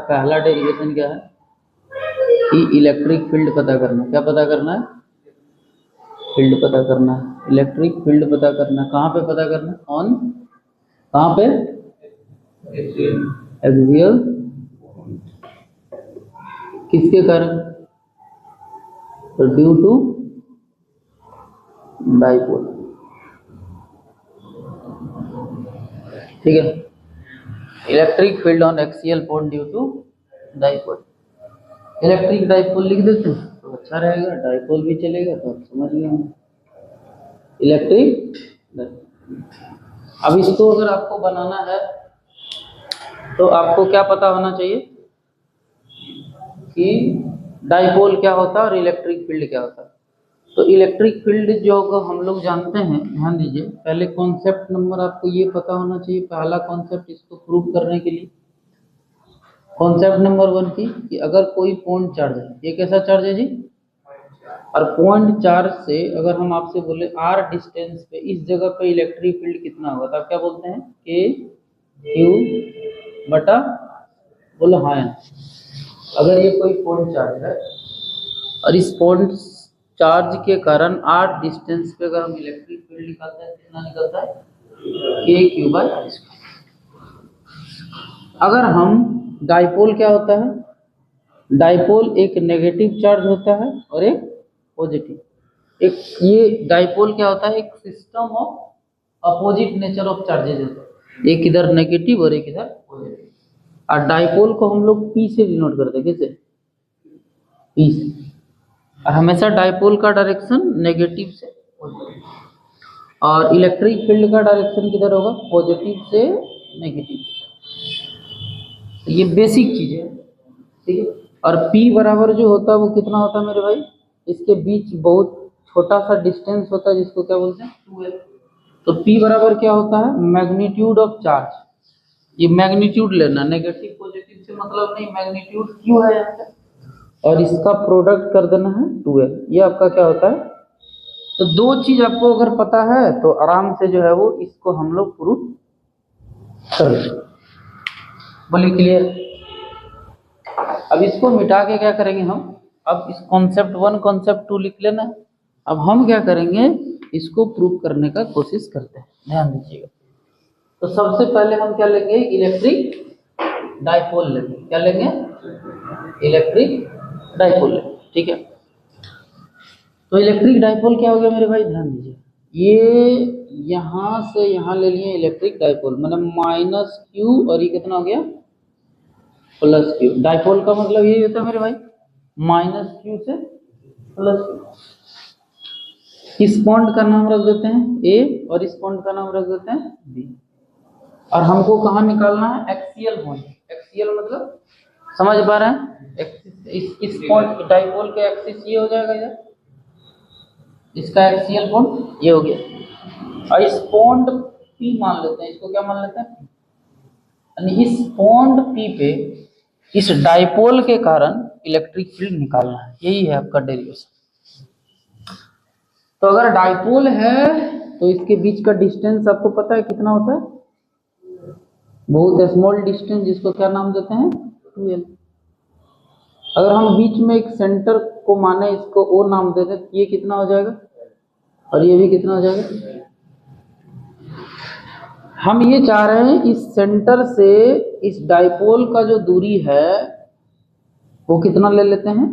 पहला डेरिवेशन क्या है कि इलेक्ट्रिक फील्ड पता करना। क्या पता करना है? फील्ड पता करना है। इलेक्ट्रिक फील्ड पता करना। कहाँ पे पता करना? ऑन कहाँ पे? एक्सियल। किसके कारण? तो ड्यू टू डाइपोल। ठीक है, electric field on axial pole due to dipole. Electric dipole लिख देते हैं तो अच्छा रहेगा, डाइपोल भी चलेगा तो आप समझ गए होंगे। Electric dipole. अब इसको अगर आपको बनाना है तो आपको क्या पता होना चाहिए कि डाइपोल क्या होता है और इलेक्ट्रिक फील्ड क्या होता है। तो इलेक्ट्रिक फील्ड जो हम लोग जानते हैं, ध्यान दीजिए, पहले कॉन्सेप्ट नंबर आपको ये पता होना चाहिए। पहला कॉन्सेप्ट इसको प्रूव करने के लिए कॉन्सेप्ट नंबर 1 की कि अगर कोई पॉइंट चार्ज है, ये कैसा चार्ज है जी? और पॉइंट चार्ज से अगर हम आपसे बोले आर डिस्टेंस पे इस जगह पे इलेक्ट्रिक फील्ड कितना होगा तो आप क्या बोलते हैं? के क्यू बटा, बोलो हाँ। अगर ये कोई पॉइंट चार्ज है और इस पॉइंट चार्ज के कारण आर डिस्टेंस पे अगर हम इलेक्ट्रिक फील्ड निकालते हैं कितना निकलता है? के क्यू बाई आर स्क्वायर। अगर हम डाइपोल क्या होता है? डाइपोल एक नेगेटिव चार्ज होता है और एक पॉजिटिव। एक ये डाइपोल क्या होता है? एक system of opposite nature of charges होता है, एक इधर नेगेटिव और एक इधर पॉजिटिव। और डाइपोल को हम लोग पी से डिनोट करते हैं। कैसे? पी से। और हमेशा डाइपोल का डायरेक्शन नेगेटिव से पॉजिटिव और इलेक्ट्रिक फील्ड का डायरेक्शन किधर होगा? पॉजिटिव से नेगेटिव। ये बेसिक चीज है, ठीक है। और P बराबर जो होता है वो कितना होता है मेरे भाई? इसके बीच बहुत छोटा सा डिस्टेंस होता है जिसको क्या बोलते हैं? 2L। तो P बराबर क्या होता है? Magnitude of charge. ये मैग्नीट्यूड लेना, नेगेटिव पॉजिटिव से मतलब नहीं, मैग्नीट्यूड Q है यहाँ पे और इसका प्रोडक्ट कर देना है 2L। ये आपका क्या होता है? तो दो चीज आपको अगर पता है तो आराम से जो है वो इसको हम लोग प्रूव कर लेंगे। बोलिए क्लियर? अब इसको मिटा के क्या करेंगे हम? अब इस कॉन्सेप्ट 1 कॉन्सेप्ट 2 लिख लेना। अब हम क्या करेंगे? इसको प्रूव करने का कोशिश करते हैं, ध्यान दीजिएगा। तो सबसे पहले हम क्या लेंगे? इलेक्ट्रिक डाइपोल लेंगे। क्या लेंगे? इलेक्ट्रिक डाइपोल लेंगे, ठीक है। तो इलेक्ट्रिक डाइपोल क्या हो गया मेरे भाई? ध्यान दीजिए, ये यहां से यहां ले लिए इलेक्ट्रिक डाइपोल, मतलब माइनस क्यू और ये कितना हो गया? Plus Q. डाइपोल का मतलब यही होता है मेरे भाई, माइनस क्यू से प्लस क्यू। इस बॉन्ड का नाम रख देते हैं ए और इस बॉन्ड का नाम रख देते हैं बी। और हमको कहाँ निकालना है? Axial bond. एक्सियल मतलब समझ पा रहे हैं? इस बॉन्ड डाइपोल के एक्सिस ये हो जाएगा इधर, इसका एक्सियल बॉन्ड ये हो गया। और इस बॉन्ड पी मान लेते हैं, इसको क्या मान लेते हैं? यानी इस बॉन्ड पी पे इस डाइपोल के कारण इलेक्ट्रिक फील्ड निकालना है, यही है आपका डेरिवेशन। तो अगर डाइपोल है तो इसके बीच का डिस्टेंस आपको पता है कितना होता है? बहुत स्मॉल डिस्टेंस, जिसको क्या नाम देते हैं? 2L। अगर हम बीच में एक सेंटर को माने, इसको O नाम दे दें, ये कितना हो जाएगा? और ये भी कितना हो जाएगा? हम ये चाह रहे हैं इस सेंटर से इस डाइपोल का जो दूरी है वो कितना ले लेते हैं?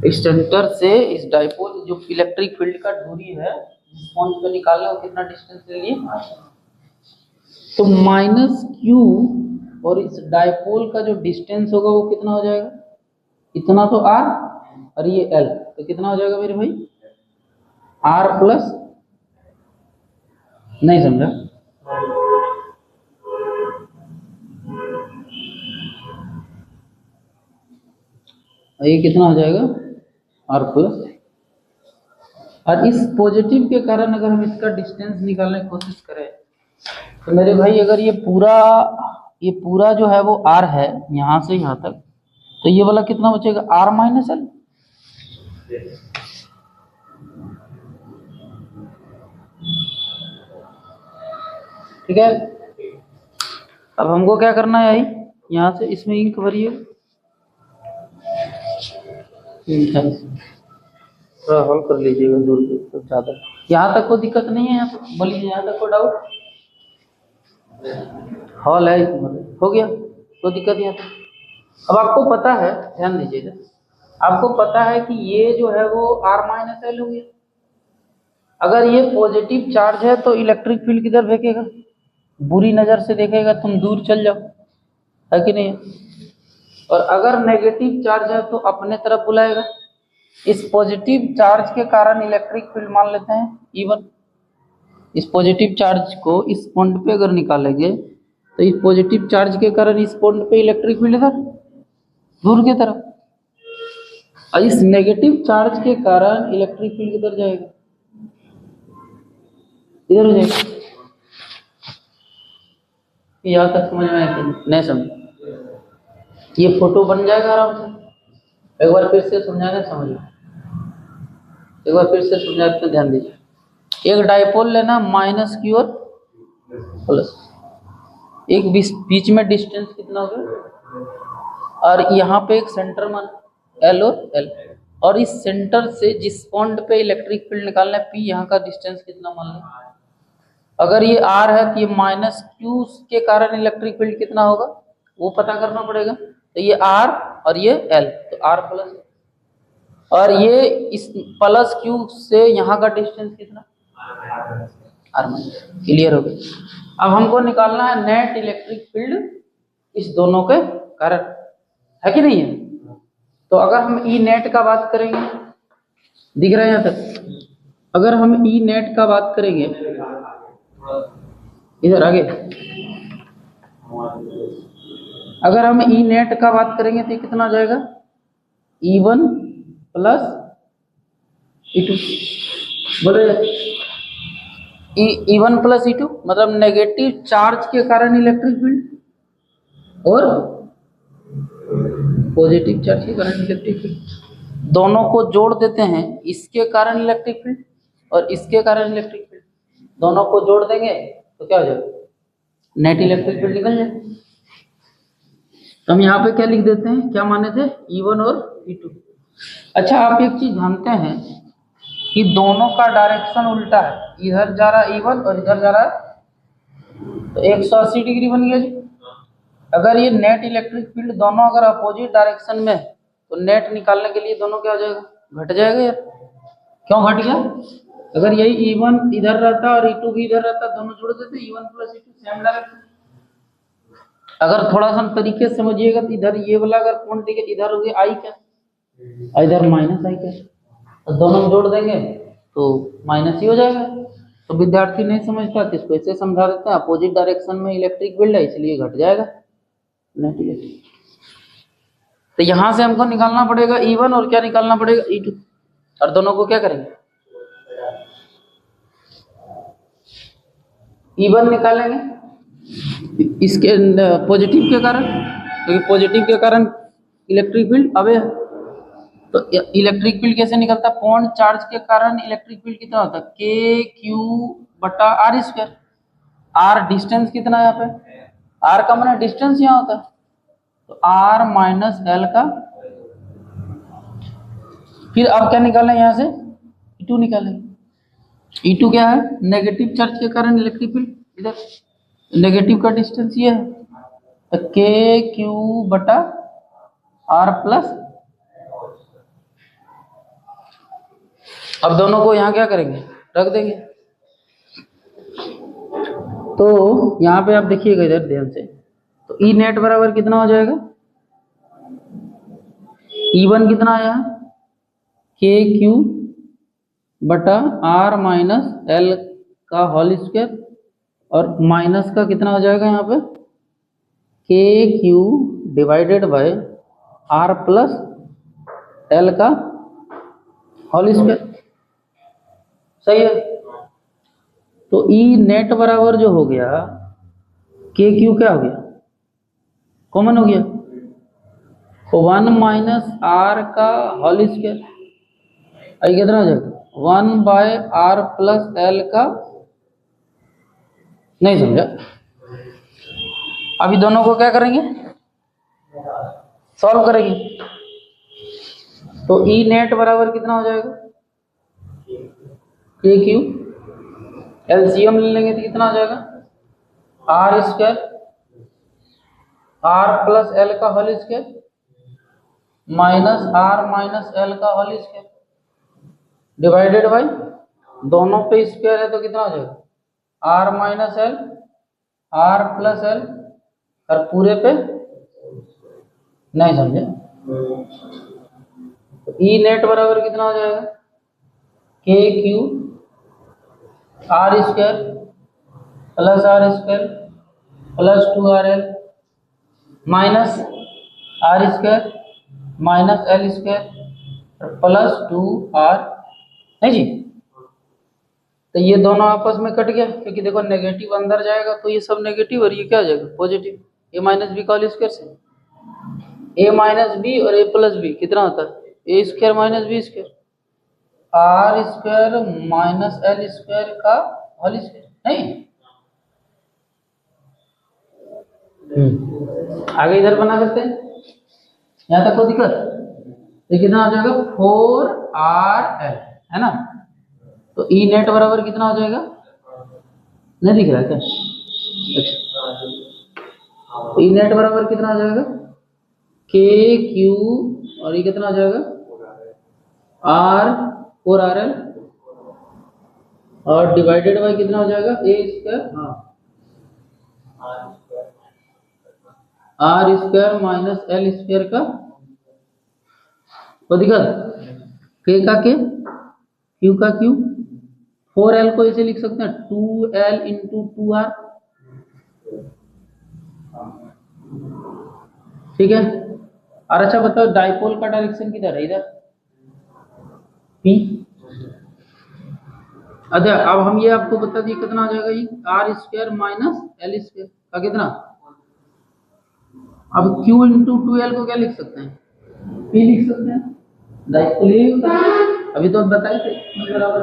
इस सेंटर से इस डाइपोल जो इलेक्ट्रिक फील्ड का दूरी है जिस पॉइंट पे निकालना है वो कितना डिस्टेंस ले लिए? तो माइनस क्यू और इस डाइपोल का जो डिस्टेंस होगा वो कितना हो जाएगा? इतना तो R और ये L, तो कितना हो जाएगा मेरे भाई? R प्लस, नहीं समझा? ये कितना हो जाएगा? R plus. और इस पॉजिटिव के कारण अगर हम इसका डिस्टेंस निकालने की कोशिश करें तो मेरे भाई अगर ये पूरा जो है वो R है यहाँ से यहाँ तक, तो ये वाला कितना बचेगा? R minus L। ठीक है। अब हमको क्या करना है भाई? यहाँ से इसमें इंक भरिए, थोड़ा हॉल कर लीजिएगा, दूर तो ज़्यादा। यहाँ तक कोई दिक्कत नहीं है? यहाँ तक बोलिए, यहाँ तक कोई डाउट? हॉल है इसमें, हो गया, कोई दिक्कत यहाँ तक? अब आपको पता है, ध्यान दीजिएगा, आपको पता है कि ये जो है वो R माइनस एल हो गया। अगर ये पॉजिटिव चार्ज है तो इलेक्ट्रिक फील्ड किधर फेंकेगा? बुरी नज़र से देखेगा, तुम दूर चल जाओ, है कि नहीं? और अगर नेगेटिव चार्ज है तो अपने तरफ बुलाएगा। इस पॉजिटिव चार्ज के कारण इलेक्ट्रिक फील्ड मान लेते हैं E1। इस पॉजिटिव चार्ज को इस पॉइंट पे अगर निकालेंगे तो इस पॉजिटिव चार्ज के कारण इस पॉइंट पे इलेक्ट्रिक फील्ड इधर दूर की तरफ, और इस नेगेटिव चार्ज के कारण इलेक्ट्रिक फील्ड किधर जाएगा? इधर हो जाएगा। यहाँ तक समझ में आया कि नहीं समझ? ये फोटो बन जाएगा आराम से। एक बार फिर से समझाने, समझ लो, एक बार फिर से समझाते हैं, ध्यान दीजिए। एक डाइपोल लेना, माइनस की और प्लस, एक बीच में डिस्टेंस कितना हो गया, और यहाँ पे एक सेंटर मान L और L, और इस सेंटर से जिस पॉइंट पे इलेक्ट्रिक फील्ड निकालना है P, यहाँ का डिस्टेंस कितना मान लें। अगर ये R है तो ये माइनस Q के कारण इलेक्ट्रिक फील्ड कितना होगा वो पता करना पड़ेगा। तो ये R और ये L, तो R प्लस, और ये इस प्लस Q से यहाँ का डिस्टेंस कितना, R माइनस। क्लियर हो गया? अब हमको निकालना है नेट इलेक्ट्रिक फील्ड इस दोनों के कारण, है कि नहीं है? तो अगर हम ई नेट का बात करेंगे, दिख रहा है यहाँ तक? अगर हम ई नेट का बात करेंगे, इधर आगे, अगर हम ई नेट का बात करेंगे तो कितना आ जाएगा? E1 प्लस E2, बोले E1 प्लस E2 मतलब नेगेटिव चार्ज के कारण इलेक्ट्रिक फील्ड और पॉजिटिव चार्ज के कारण इलेक्ट्रिक फील्ड, दोनों को जोड़ देते हैं, इसके कारण इलेक्ट्रिक फील्ड और इसके कारण इलेक्ट्रिक फील्ड, दोनों को जोड़ देंगे तो क्या हो जाएगा? नेट इलेक्ट्रिक फील्ड निकल जाए। हम यहाँ पे क्या लिख देते हैं, क्या माने थे? E1 और E2। अच्छा, आप एक चीज जानते हैं कि दोनों का डायरेक्शन उल्टा है, इधर जा रहा है E1 और इधर जा रहा है, तो 180 डिग्री बन गया जी। अगर ये नेट इलेक्ट्रिक फील्ड दोनों अगर अपोजिट डायरेक्शन में तो नेट निकालने के लिए दोनों क्या हो जाएगा? घट जाएगा यार। क्यों घट गया? अगर यही E1 इधर रहता और E2 भी इधर रहता, दोनों जुड़ देते, E1 plus E2 same direction. अगर थोड़ा सा तरीके से समझिएगा तो इधर ये वाला अगर पॉइंट देखे, इधर हो गया I क्या, इधर माइनस I क्या, तो दोनों जोड़ देंगे तो माइनस ही हो जाएगा। तो विद्यार्थी नहीं समझता तो इसको ऐसे समझा देते हैं, अपोजिट डायरेक्शन में इलेक्ट्रिक फील्ड है इसलिए घट जाएगा नेट इलेक्ट्रिक। तो यहाँ से हमको निकालना पड़ेगा E1 और क्या निकालना पड़ेगा? E2, और दोनों को क्या करेंगे? E1 निकालेंगे इसके पॉजिटिव के कारण, क्योंकि पॉजिटिव के कारण इलेक्ट्रिक फील्ड। अब तो इलेक्ट्रिक फील्ड कैसे निकलता? पॉइंट चार्ज के कारण इलेक्ट्रिक फील्ड कितना होता है? KQ बटा R स्क्वायर। R डिस्टेंस कितना है यहाँ पे? R का माना डिस्टेंस यहाँ होता है, तो R माइनस L का। फिर अब क्या निकालें यहाँ से? E2 निकालेंगे। E2 क्या है? नेगेटिव चार्ज के कारण इलेक्ट्रिक फील्ड, इधर नेगेटिव का डिस्टेंस ये है, तो KQ बटा R प्लस। अब दोनों को यहाँ क्या करेंगे? रख देंगे। तो यहाँ पे आप देखिएगा इधर ध्यान से, तो E नेट बराबर कितना हो जाएगा? E1 कितना आया? KQ बटा R माइनस L का होल स्क्वायर, और माइनस का कितना हो जाएगा यहाँ पे? KQ divided by R plus L का होल स्क्वायर। सही है? तो E नेट बराबर जो हो गया, KQ क्या हो गया? कॉमन हो गया, 1 माइनस R का होल स्क्वायर, आई कितना हो जाएगा? 1 बाय R प्लस L का। नहीं समझा? अभी दोनों को क्या करेंगे? सॉल्व करेंगे तो ई नेट बराबर कितना हो जाएगा, के क्यू, एलसीएम ले लेंगे तो कितना हो जाएगा, R square, R plus L का whole square minus R minus L का होल स्क्वायर डिवाइडेड बाई, दोनों पे स्क्वायर है तो कितना हो जाएगा, R minus L, R plus L, और पूरे पे नहीं समझे, तो ई नेट बराबर कितना हो जाएगा, K Q R square plus R square plus 2RL minus R square minus L square plus 2R, नहीं जी। तो ये दोनों आपस में कट गया क्योंकि देखो नेगेटिव अंदर जाएगा तो ये सब नेगेटिव और ये क्या हो जाएगा पॉजिटिव, ए माइनस बी का होल स्क्वायर से ए माइनस बी और ए प्लस बी कितना होता है, A square minus B square, R square minus L square का होल स्क्वायर, नहीं। आगे इधर बना सकते हैं, यहाँ तक कोई दिक्कत, ये कितना हो जाएगा 4RL है ना, तो ई नेट बराबर कितना हो जाएगा, नहीं दिख रहा क्या, अच्छा ई नेट बराबर कितना हो जाएगा, के क्यू और ये कितना हो जाएगा, आर 4RL और डिवाइडेड बाय कितना हो जाएगा, ए स्क्वायर, हाँ R square minus L square का तो दिक्कत, के का के, क्यू का क्यू, 4L को ऐसे लिख सकते हैं 2L इंटू 2R, ठीक है। और अच्छा बताओ डाइपोल का डायरेक्शन किधर है, इधर P। अच्छा अब हम ये आपको बता दिए कितना हो जाएगा, ये R square minus L square का कितना, अब Q इंटू 2L को क्या लिख सकते हैं, P लिख सकते हैं, डाइपोल यही होता है, अभी तो बताए थे P बराबर,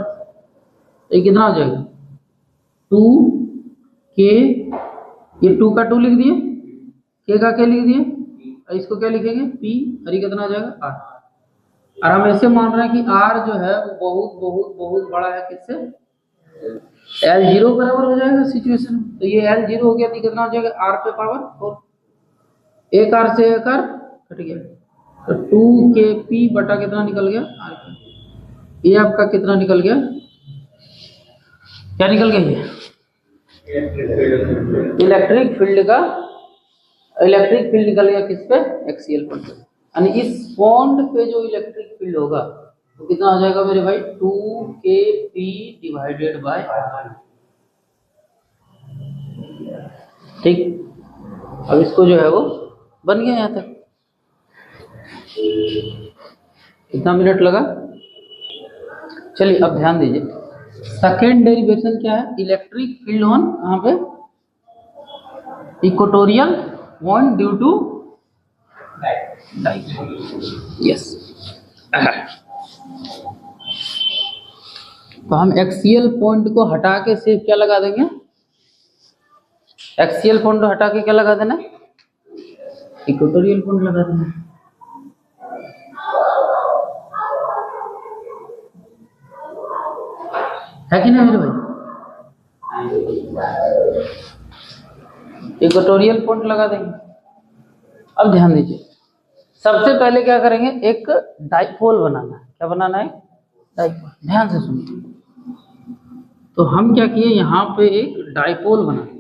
ये कितना हो जाएगा 2K, ये 2 का 2 लिख दिए, K का K लिख दिए, इसको क्या लिखेंगे P, और ये कितना हो जाएगा R। और हम ऐसे मान रहे हैं कि R जो है वो बहुत बहुत बहुत बड़ा है, किससे, L0 बराबर हो जाएगा सिचुएशन, तो ये L0 हो गया तो कितना हो जाएगा R पे पावर 4, एक R से एक R कट गया, तो 2KP बटा कितना निकल गया R का, ये आपका कितना निकल गया, क्या निकल गया, ये इलेक्ट्रिक फील्ड का, इलेक्ट्रिक फील्ड निकल गया किस पे, एक्सियल पॉइंट पे, यानी इस पॉइंट पे जो इलेक्ट्रिक फील्ड होगा तो कितना हो जाएगा मेरे भाई 2KP डिवाइडेड बाय R, ठीक। अब इसको जो है वो बन गया, यहाँ तक कितना मिनट लगा, चलिए अब ध्यान दीजिए, सेकेंड डेरिवेशन क्या है, इलेक्ट्रिक फील्ड ऑन यहाँ पे equatorial point due to dipole, yes. तो हम एक्सियल पॉइंट को हटा के सिर्फ क्या लगा देंगे, एक्सियल पॉइंट को हटा के क्या लगा देना, इक्वेटोरियल पॉइंट लगा देना, है कि नहीं मेरे भाई, इक्वेटोरियल पॉइंट लगा देंगे। अब ध्यान दीजिए, सबसे पहले क्या करेंगे, एक डाइपोल बनाना है, क्या बनाना है, डाइपोल, ध्यान से सुनिए। तो हम क्या किए, यहाँ पे एक डाइपोल बना दिए,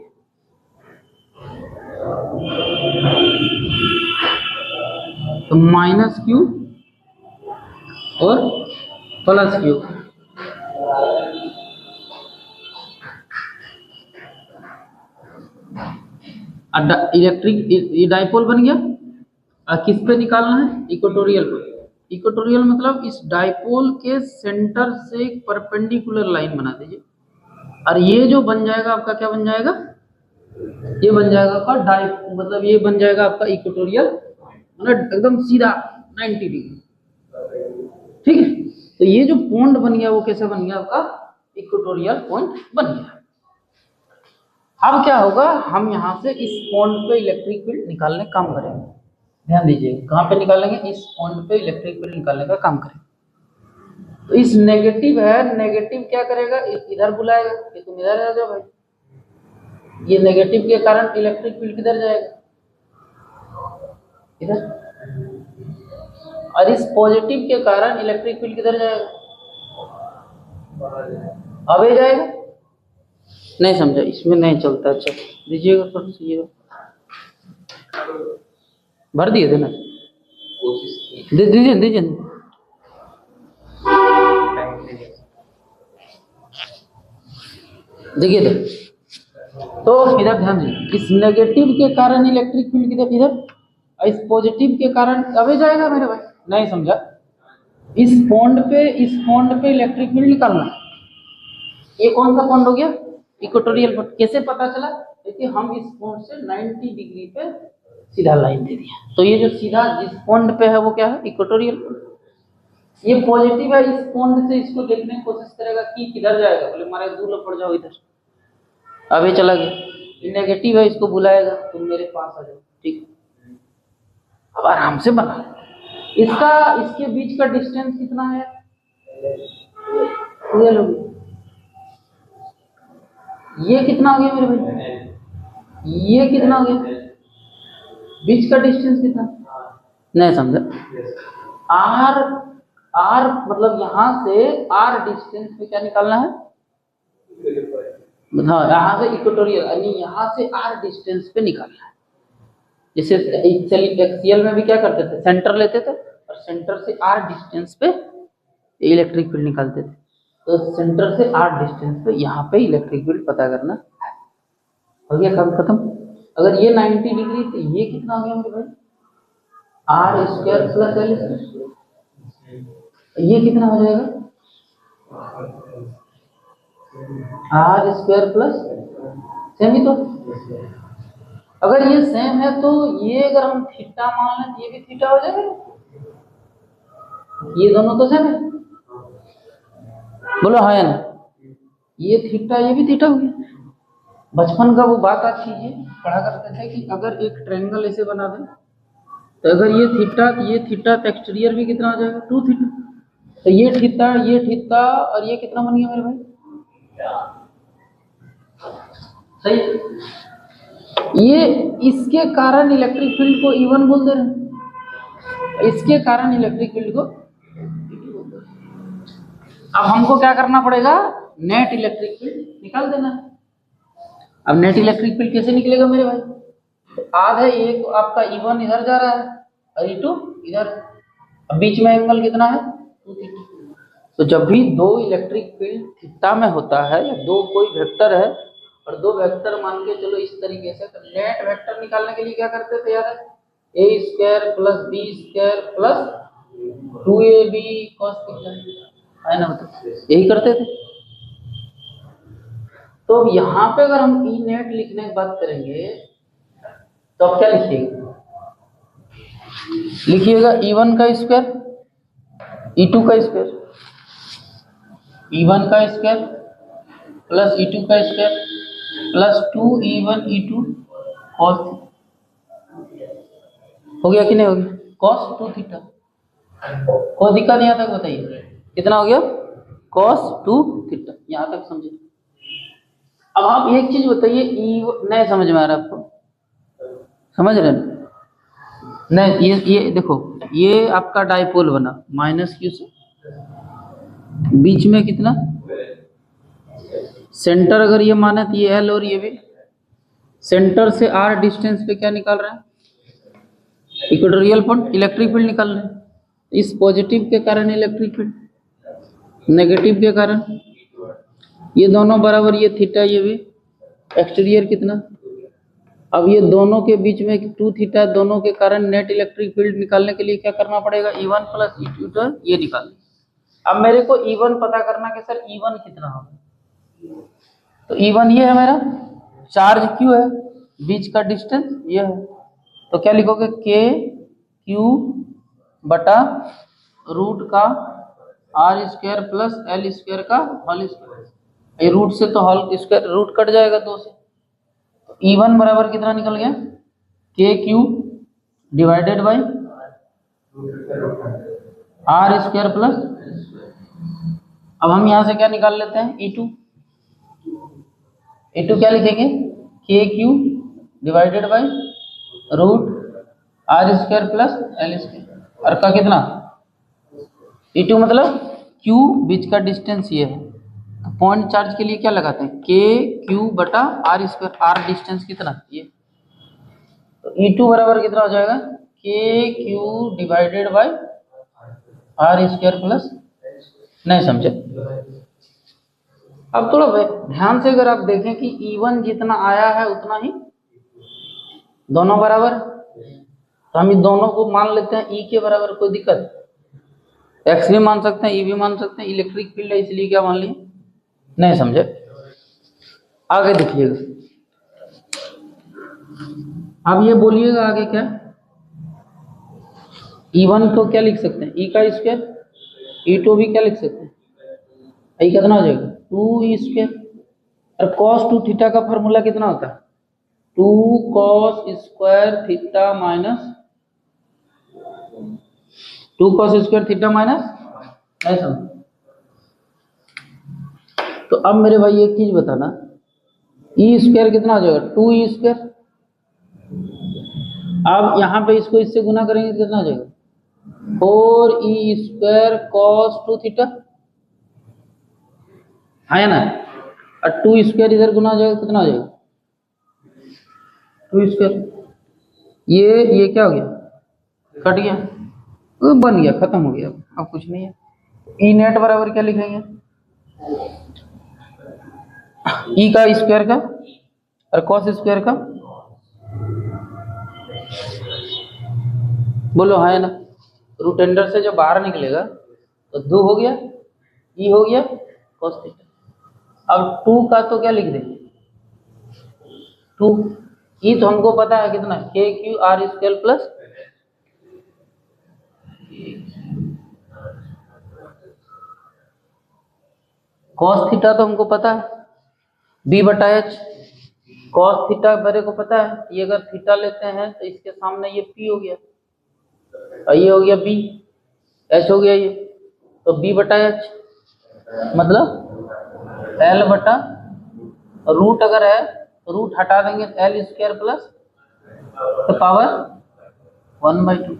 तो माइनस Q और प्लस Q, इलेक्ट्रिक ये डाइपोल बन गया, किस पे निकालना है, इक्वेटोरियल पे, इक्वेटोरियल मतलब इस डाइपोल के सेंटर से एक परपेंडिकुलर लाइन बना दीजिए, और ये जो बन जाएगा आपका क्या बन जाएगा, ये बन जाएगा आपका मतलब ये बन जाएगा आपका इक्वेटोरियल, मतलब एकदम सीधा 90 डिग्री, ठीक है। तो ये जो पॉइंट बन गया वो कैसे बन गया, आपका इक्वेटोरियल पॉइंट बन गया। अब क्या होगा, हम यहाँ से इस पॉइंट पे इलेक्ट्रिक फील्ड निकालने काम करेंगे, ध्यान दीजिए कहाँ पे निकालेंगे, इस पॉइंट पे इलेक्ट्रिक फील्ड निकालने का काम करेंगे। तो इस नेगेटिव है, नेगेटिव क्या करेगा, इधर बुलाएगा कि तुम इधर आ जाओ भाई। ये नेगेटिव के कारण इलेक्ट्रिक फील्ड किधर जाएगा, इधर। और इस पॉजिटिव के कारण इलेक्ट्रिक फील्ड किधर जाएगा, अवे जाएगा। नहीं समझा, इसमें नहीं चलता। अच्छा दीजिएगा थोड़ा सा, ये भर दिए थे ना, दे दीजिए दीजिए। देखिए तो इधर ध्यान दीजिए, इस नेगेटिव के कारण इलेक्ट्रिक फील्ड किधर, इधर। इस पॉजिटिव के कारण अवे जाएगा मेरे भाई। नहीं समझा, इस पॉइंट पे इलेक्ट्रिक फील्ड निकालना है। ये कौन सा पॉइंट हो गया, इक्वेटोरियल पॉइंट। कैसे पता चला, देखिए हम इस पॉइंट से 90 डिग्री पे सीधा लाइन दे दिया, तो ये जो सीधा जिस पॉइंट पे है वो क्या है, इक्वेटोरियल पॉइंट। ये पॉजिटिव है, इस पॉइंट से इसको देखने की कोशिश करेगा कि किधर जाएगा, बोले मारे दूर पड़ जाओ इधर, अभी चला गया। नेगेटिव है, इसको बुलाएगा तुम मेरे पास आ जाओ, ठीक। अब आराम से बना, इसका इसके बीच का डिस्टेंस कितना है, ये लो, ये कितना हो गया मेरे भाई, ये कितना हो गया, बीच का डिस्टेंस कितना। नहीं समझा, आर आर मतलब यहां से आर डिस्टेंस पे क्या निकालना है, हाँ यहाँ से इक्वेटोरियल यानी यहाँ से आर डिस्टेंस पे निकालना है। जैसे एक्सियल में भी क्या करते थे, सेंटर लेते थे और सेंटर से आर डिस्टेंस पे इलेक्ट्रिक फील्ड निकालते थे। तो सेंटर से आर डिस्टेंस पे यहाँ पे इलेक्ट्रिक फील्ड पता करना है। हो गया काम खत्म। अगर ये 90 डिग्री तो ये कितना हो गया मेरे भाई, R square plus L square. ये कितना हो जाएगा, आर स्क्वायर प्लस, सेम ही तो। अगर ये सेम है तो ये अगर हम थीटा मान लें तो ये भी थीटा हो जाएगा, ये दोनों तो सेम है, बोलो हाँ या ना। ये थीटा ये भी थीटा हो गया। बचपन का वो बात आप कीजिए, पढ़ा करते थे कि अगर एक ट्रायंगल ऐसे बना दें तो अगर ये थीटा तो एक्सटीरियर भी कितना हो जाएगा, 2 थीटा। तो ये थीटा और ये कितना बन गया मेरे भाई, सही। ये इसके कारण इलेक्ट्रिक फील्ड को E1 बोल दे रहे हैं, इसके कारण इलेक्ट्रिक फील्ड को। अब हमको क्या करना पड़ेगा, नेट इलेक्ट्रिक फील्ड निकाल देना है। अब नेट इलेक्ट्रिक फील्ड कैसे निकलेगा मेरे भाई, तो आधा एक आपका E1 इधर जा रहा है और E2 इधर, अब बीच में एंगल कितना है, 2 थीटा। तो जब भी दो इलेक्ट्रिक फील्ड थीटा में होता है या दो कोई वेक्टर है और दो वेक्टर मान के चलो इस तरीके से, तो नेट वेक्टर निकालने के लिए क्या करते थे यार, A square plus B square plus 2ab cos theta, है ना, मतलब यही करते थे। तो यहाँ पे अगर हम ई नेट लिखने की बात करेंगे तो अब क्या लिखिएगा, लिखिएगा E1 का स्क्वायर E2 का स्क्वायर, E1 का स्क्वायर प्लस E2 का square plus 2E1 E2 cos, हो गया कि नहीं हो गया, cos 2 थीटा। कोई दिक्कत यहाँ तक बताइए, कितना हो गया, cos 2 थीटा, यहाँ तक समझे। अब आप एक चीज बताइए, नहीं समझ में आ रहा आपको, समझ रहे हैं नहीं, ये देखो, ये आपका डाइपोल बना -q से, बीच में कितना, सेंटर अगर ये माने तो ये L और ये भी, सेंटर से R डिस्टेंस पे क्या निकाल रहे हैं, इक्वेटोरियल पॉइंट, इलेक्ट्रिक फील्ड निकाल रहे हैं। इस पॉजिटिव के कारण इलेक्ट्रिक फील्ड, नेगेटिव के कारण ये दोनों बराबर, ये थीटा ये भी, एक्सटीरियर कितना। अब ये दोनों के बीच में 2 थीटा, दोनों के कारण नेट इलेक्ट्रिक फील्ड निकालने के लिए क्या करना पड़ेगा, E1 प्लस E2 ये निकाल। अब मेरे को E1 पता करना कि सर E1 कितना होगा, तो E1 ये है मेरा, चार्ज Q है, बीच का डिस्टेंस ये है, तो क्या लिखोगे, K Q बटा रूट का R square plus L square का होल स्क्वायर। ये रूट से तो होल स्क्वायर रूट कट जाएगा 2 से, तो E1 बराबर कितना निकल गया, KQ divided by R square plus, अब हम यहाँ से क्या निकाल लेते हैं, E2। E2 क्या लिखेंगे, K Q divided by root R square plus L square. और का कितना, E2 मतलब Q बीच का डिस्टेंस ये है, तो पॉइंट चार्ज के लिए क्या लगाते हैं, के क्यू बटा आर स्क्वायर, आर डिस्टेंस कितना ये, तो E2 बराबर कितना हो जाएगा, K Q divided by R square plus, नहीं समझे। अब थोड़ा ध्यान से अगर आप देखें कि E1 जितना आया है उतना ही दोनों बराबर, तो हम इन दोनों को मान लेते हैं E के बराबर, कोई दिक्कत, एक्स भी मान सकते हैं, ई भी मान सकते हैं, इलेक्ट्रिक फील्ड है इसलिए क्या मान लिए, नहीं समझे। आगे देखिएगा, अब ये बोलिएगा आगे क्या, E1 को क्या लिख सकते हैं, ई का स्क्वायर, E2 भी क्या लिख सकते हैं, ई कितना हो जाएगा 2 स्क्वायर, और cos 2 थीटा का फॉर्मूला कितना होता है, 2 cos square theta minus 2 cos square theta minus, ऐसा। तो अब मेरे भाई एक चीज बताना, ई स्क्वायर कितना हो जाएगा 2 स्क्वायर, अब यहाँ पे इसको इससे गुना करेंगे तो कितना हो जाएगा 4 स्क्वायर cos 2 थीटा, है ना, और 2 स्क्वायर इधर गुना हो जाएगा, कितना हो जाएगा 2 स्क्वायर, ये क्या हो गया, कट गया, बन गया, खत्म हो गया, अब कुछ नहीं है। ई नेट बराबर क्या लिखेंगे, ई का स्क्वायर का और कॉस स्क्वायर का, बोलो हाँ है ना, रूट अंडर से जो बाहर निकलेगा तो 2 हो गया, ई हो गया कॉस थीटा। अब 2 का तो क्या लिख देंगे 2, ई तो हमको पता है कितना, के Q R square plus, cos theta तो हमको पता है बी बटा एच, कॉस थीटा मेरे को पता है, ये अगर थीटा लेते हैं तो इसके सामने ये पी हो गया और ये हो गया बी, एच हो गया ये, तो बी बटा एच मतलब एल बटा, रूट अगर है तो रूट हटा देंगे एल स्क्वायर प्लस तो पावर 1/2,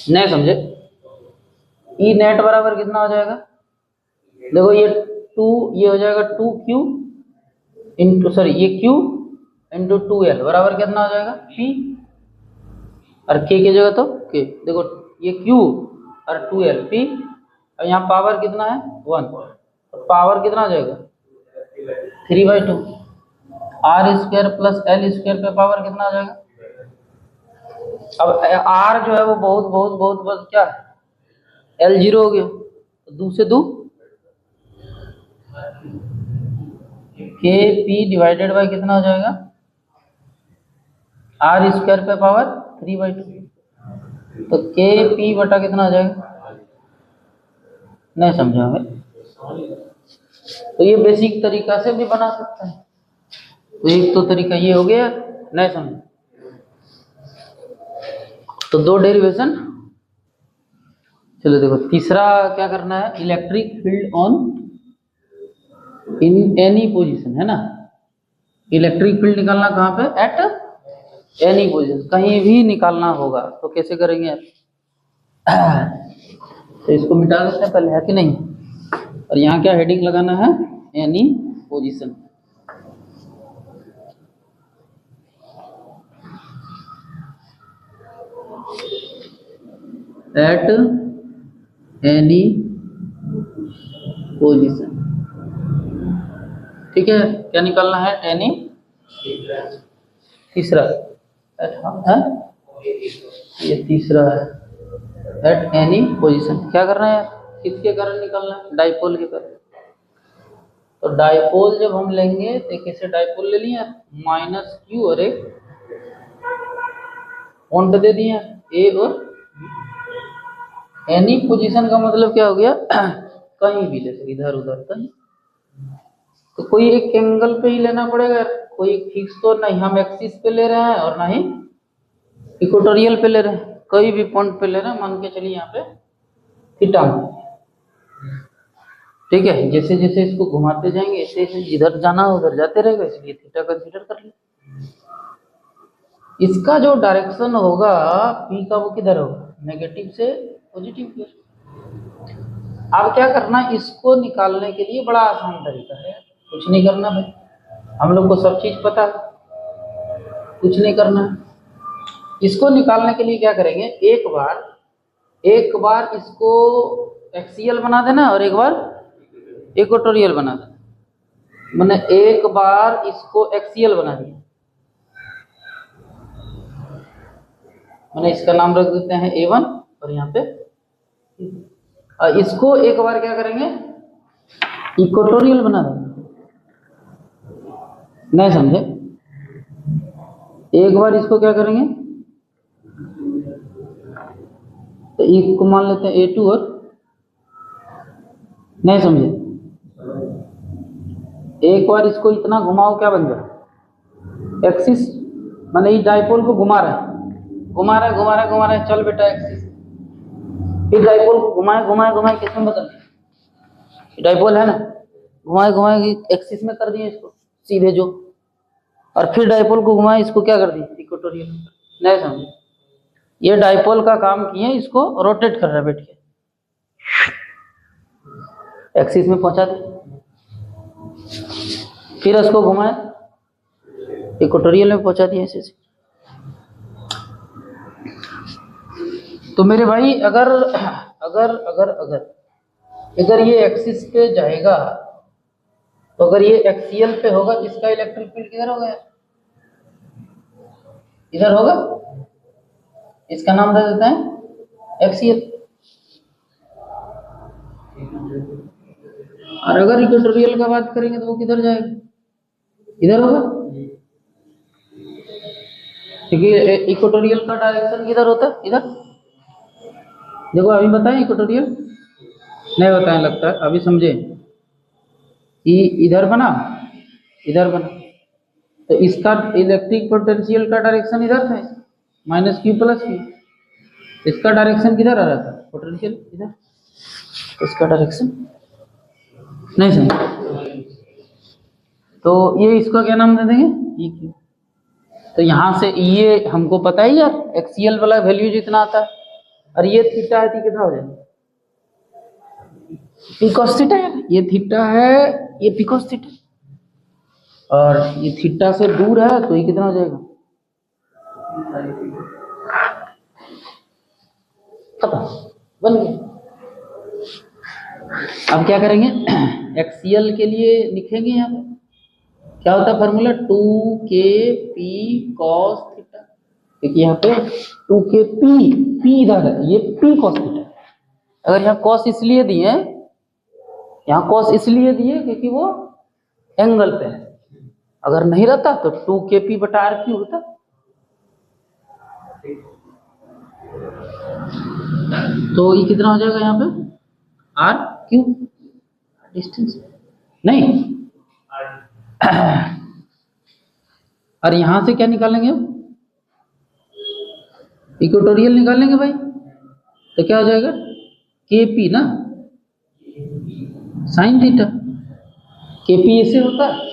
नहीं समझे। ई नेट बराबर कितना हो जाएगा, देखो ये 2, ये हो जाएगा 2Q इंटू, सॉरी ये Q इंटू 2L बराबर कितना हो जाएगा P, और K की जगह तो K, देखो ये Q और 2L P, और यहाँ पावर कितना है 1, तो पावर कितना हो जाएगा 3/2, R square plus L square पे पावर कितना हो जाएगा, अब आर जो है वो बहुत बहुत बहुत बस क्या है, एल 0 हो गया, तो 2 से 2 के पी डिवाइडेड बाई कितना हो जाएगा, आर स्क्वायर पे पावर 3/2, तो के पी बटा कितना हो जाएगा, नहीं समझा हमें। तो ये बेसिक तरीका से भी बना सकते हैं, तो एक तो तरीका ये हो गया, नहीं समझ, तो 2 डेरिवेशन। चलो देखो तीसरा क्या करना है, electric field on in any position, है ना, इलेक्ट्रिक फील्ड निकालना कहाँ पे, एट एनी पोजीशन, कहीं भी निकालना होगा, तो कैसे करेंगे तो इसको मिटा देते हैं पहले, है कि नहीं, और यहाँ क्या हेडिंग लगाना है, any position, at any position, ठीक है, क्या निकालना है, एनी, तीसरा है, ये तीसरा है, एट एनी पोजीशन, क्या करना है, किसके कारण निकालना है, डाइपोल के कारण, तो डाइपोल जब हम लेंगे तो कैसे डाइपोल ले लिया, -q और एक पॉइंट दे दिए ए और, एनी पोजीशन का मतलब क्या हो गया कहीं भी ले सकते, इधर उधर कहीं, तो कोई एक एंगल पे ही लेना पड़ेगा, कोई फिक्स तो नहीं हम एक्सिस पे ले रहे हैं और नहीं इक्वेटोरियल पे ले रहे हैं, कोई भी पॉइंट पे ले रहे हैं, मान के चलिए यहाँ पे थीटा, ठीक है। जैसे जैसे इसको घुमाते जाएंगे ऐसे ऐसे जिधर जाना उधर जाते रहेगा, इसलिए थीटा कंसीडर कर लिया। इसका जो डायरेक्शन होगा पी का वो किधर होगा, नेगेटिव से पॉजिटिव की ओर। अब क्या करना, इसको निकालने के लिए बड़ा आसान तरीका है, कुछ नहीं करना भाई, हम लोग को सब चीज पता है, कुछ नहीं करना है। इसको निकालने के लिए क्या करेंगे, एक बार इसको एक्सियल बना देना और एक बार इक्वेटोरियल बना देना। मैंने एक बार इसको एक्सियल बना दिया, मैंने इसका नाम रख देते हैं A1 और यहाँ पे इसको एक बार क्या करेंगे, इक्वेटोरियल बना देंगे। नहीं समझे, एक बार इसको क्या करेंगे, तो एक को मान लेते हैं A2 और नहीं समझे, एक बार इसको इतना घुमाओ क्या बन जाए, एक्सिस, माने ये डाइपोल को घुमा रहा है, चल बेटा एक्सिस, फिर डाइपोल को घुमाए किसमें बदल, डाइपोल है ना, घुमाए एक्सिस में कर दिए इसको सीधे जो, और फिर डाइपोल को घुमाए, इसको क्या कर दिए इक्वेटोरियल। नहीं समझे, ये डाइपोल का काम किए, इसको रोटेट कर रहा है बैठ के, एक्सिस में पहुंचा दे, फिर उसको घुमाए इक्वेटोरियल में पहुंचा दिया ऐसे। तो मेरे भाई अगर अगर अगर अगर अगर ये एक्सिस पे जाएगा, तो अगर ये एक्सियल पे होगा तो इसका इलेक्ट्रिक फील्ड किधर होगा, इधर होगा, इसका नाम दे देते हैं एक्सियल। और अगर इक्वेटोरियल का बात करेंगे तो वो किधर जाएगा, इधर होगा, क्योंकि इक्वेटोरियल का डायरेक्शन किधर होता है, इधर। देखो अभी बताएं, इक्वेटोरियल नहीं बताएं लगता है, अभी समझे, इधर बना तो इसका इलेक्ट्रिक पोटेंशियल का डायरेक्शन इधर था, माइनस क्यू प्लस क्यू, इसका डायरेक्शन किधर आ रहा था, पोटेंशियल इधर, इसका डायरेक्शन नहीं समझ, तो ये इसका क्या नाम दे देंगे, ई क्यू। तो यहाँ से ये हमको पता ही यार, एक्सियल वाला वैल्यू जितना आता है, और ये थीटा है तो कितना हो जाएगा, पी कॉस थीटा है, ये थीटा है, ये पी कॉस थीटा, और ये थीटा से दूर है तो ये कितना हो जाएगा, खत्म, बन गया। अब क्या करेंगे, एक्सियल के लिए लिखेंगे यहाँ पे क्या होता है फॉर्मूला, 2kp cos थीटा, क्योंकि यहाँ पे 2kp, p इधर है, ये p cos थीटा। अगर यहाँ cos इसलिए दिए, यहाँ cos इसलिए दिए क्योंकि वो एंगल पे है, अगर नहीं रहता तो 2kp बटा RQ होता। तो ये कितना हो जाएगा यहाँ पे, RQ डिस्टेंस नहीं, और यहां से क्या निकालेंगे, इक्वेटोरियल निकालेंगे भाई, तो क्या हो जाएगा, KP ना साइन थीटा, KP ऐसे होता है,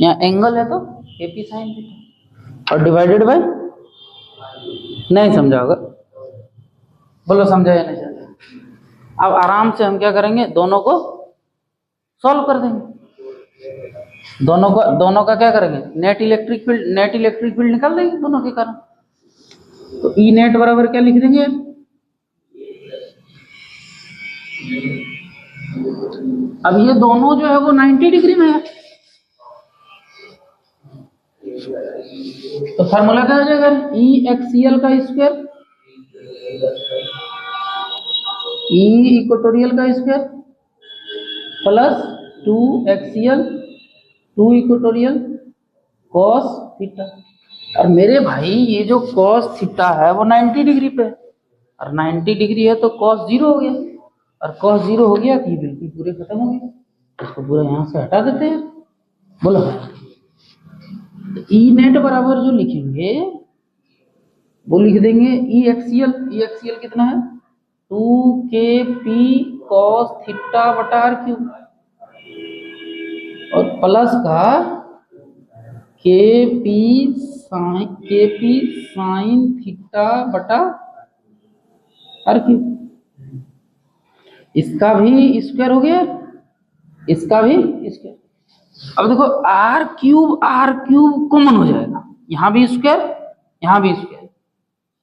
यहाँ एंगल है तो KP साइन थीटा, और डिवाइडेड बाय, नहीं समझा होगा, बोलो समझा या नहीं समझा। अब आराम से हम क्या करेंगे, दोनों को सॉल्व कर देंगे, दोनों का क्या करेंगे, नेट इलेक्ट्रिक फील्ड निकाल देंगे दोनों के कारण। तो ई नेट बराबर क्या लिख देंगे, अब ये दोनों जो है वो 90 डिग्री में है, तो फार्मूला क्या हो जाएगा, ई एक्सियल का स्क्वायर, ई इक्वेटोरियल का square plus 2 axial 2 equatorial cos theta. और मेरे भाई ये जो cos थीटा है वो 90 डिग्री पे है, और 90 डिग्री है तो cos 0 हो गया, और cos 0 हो गया तो ये बिल्कुल पूरे खत्म हो गए, इसको पूरा यहाँ से हटा देते हैं। बोलो ई नेट बराबर जो लिखेंगे वो लिख देंगे ई एक्सियल। ई एक्सियल कितना है 2kp cos थीटा बटा आर क्यूब, और प्लस का केपी साइन थीटा बटा आर क्यूब। इसका भी स्क्वायर हो गया, इसका भी स्क्वायर। अब देखो आर क्यूब कॉमन हो जाएगा, यहाँ भी स्क्वायर यहाँ भी स्क्वायर,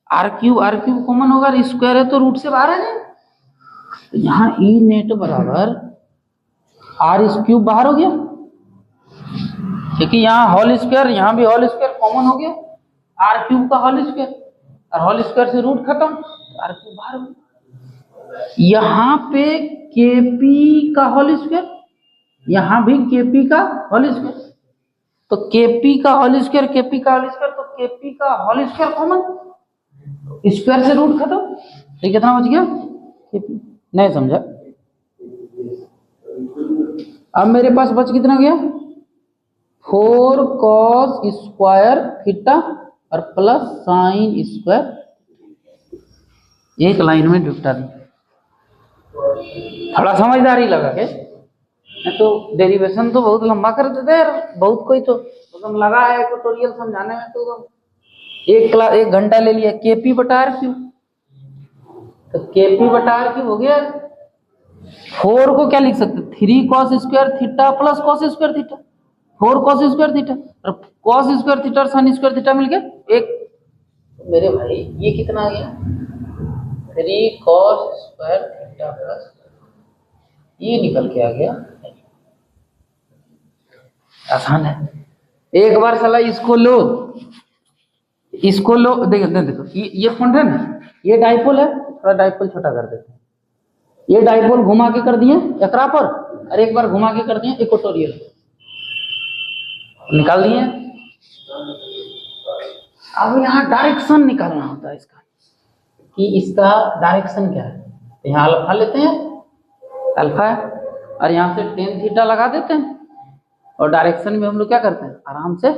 आर क्यूब कॉमन होगा, स्क्वायर है तो रूट से बाहर आ जाएगा। तो यहाँ ई नेट बराबर आर क्यूब बाहर हो गया, क्योंकि यहाँ होल स्क्वायर यहाँ भी होल स्क्वायर कॉमन हो गया, आर क्यूब का होल स्क्वायर, और होल स्क्वायर से रूट खत्म, आर क्यूब बाहर हो गया। यहाँ पे केपी का होल स्क्वायर, यहाँ भी केपी का होल स्क्वायर, तो केपी का होल स्क्वायर केपी का होल स्क्वायर, तो केपी का होल स्क्वायर कॉमन, स्क्वायर से रूट खत्म, तो कितना बच गया केपी। नहीं समझा? अब मेरे पास बच कितना गया 4 cos स्क्वायर थीटा और प्लस साइन स्क्वायर, एक लाइन में निपटा दी। थोड़ा समझदारी लगा के, तो डेरिवेशन तो बहुत लंबा कर देते हैं यार, बहुत कोई तो मतलब लगा है ट्यूटोरियल समझाने में, तो एक घंटा ले लिया। केपी बटा आर क्यूब, तो केपी बटा आर क्यूब हो गया। 4 को क्या लिख सकते 3 cos square theta plus cos square theta, 4 cos square theta और cos स्क्वायर थीटा और sin स्क्वायर थीटा मिलके एक। मेरे भाई ये कितना आ गया 3 cos स्क्वायर थीटा प्लस, ये निकल के आ गया। आसान है, एक बार साला इसको लो देखो ये पॉइंट है ना, ये डाइपोल है, थोड़ा डाइपोल छोटा कर देते हैं। ये डाइपोल घुमा के कर दिए एकरा पर, और एक बार घुमा के कर दिए इक्वेटोरियल, निकाल दिए। अब यहाँ डायरेक्शन निकालना होता है इसका, कि इसका डायरेक्शन क्या है। तो यहाँ अल्फा लेते हैं, अल्फा है, और यहाँ से टेन थीटा लगा देते हैं, और डायरेक्शन में हम लोग क्या करते हैं आराम से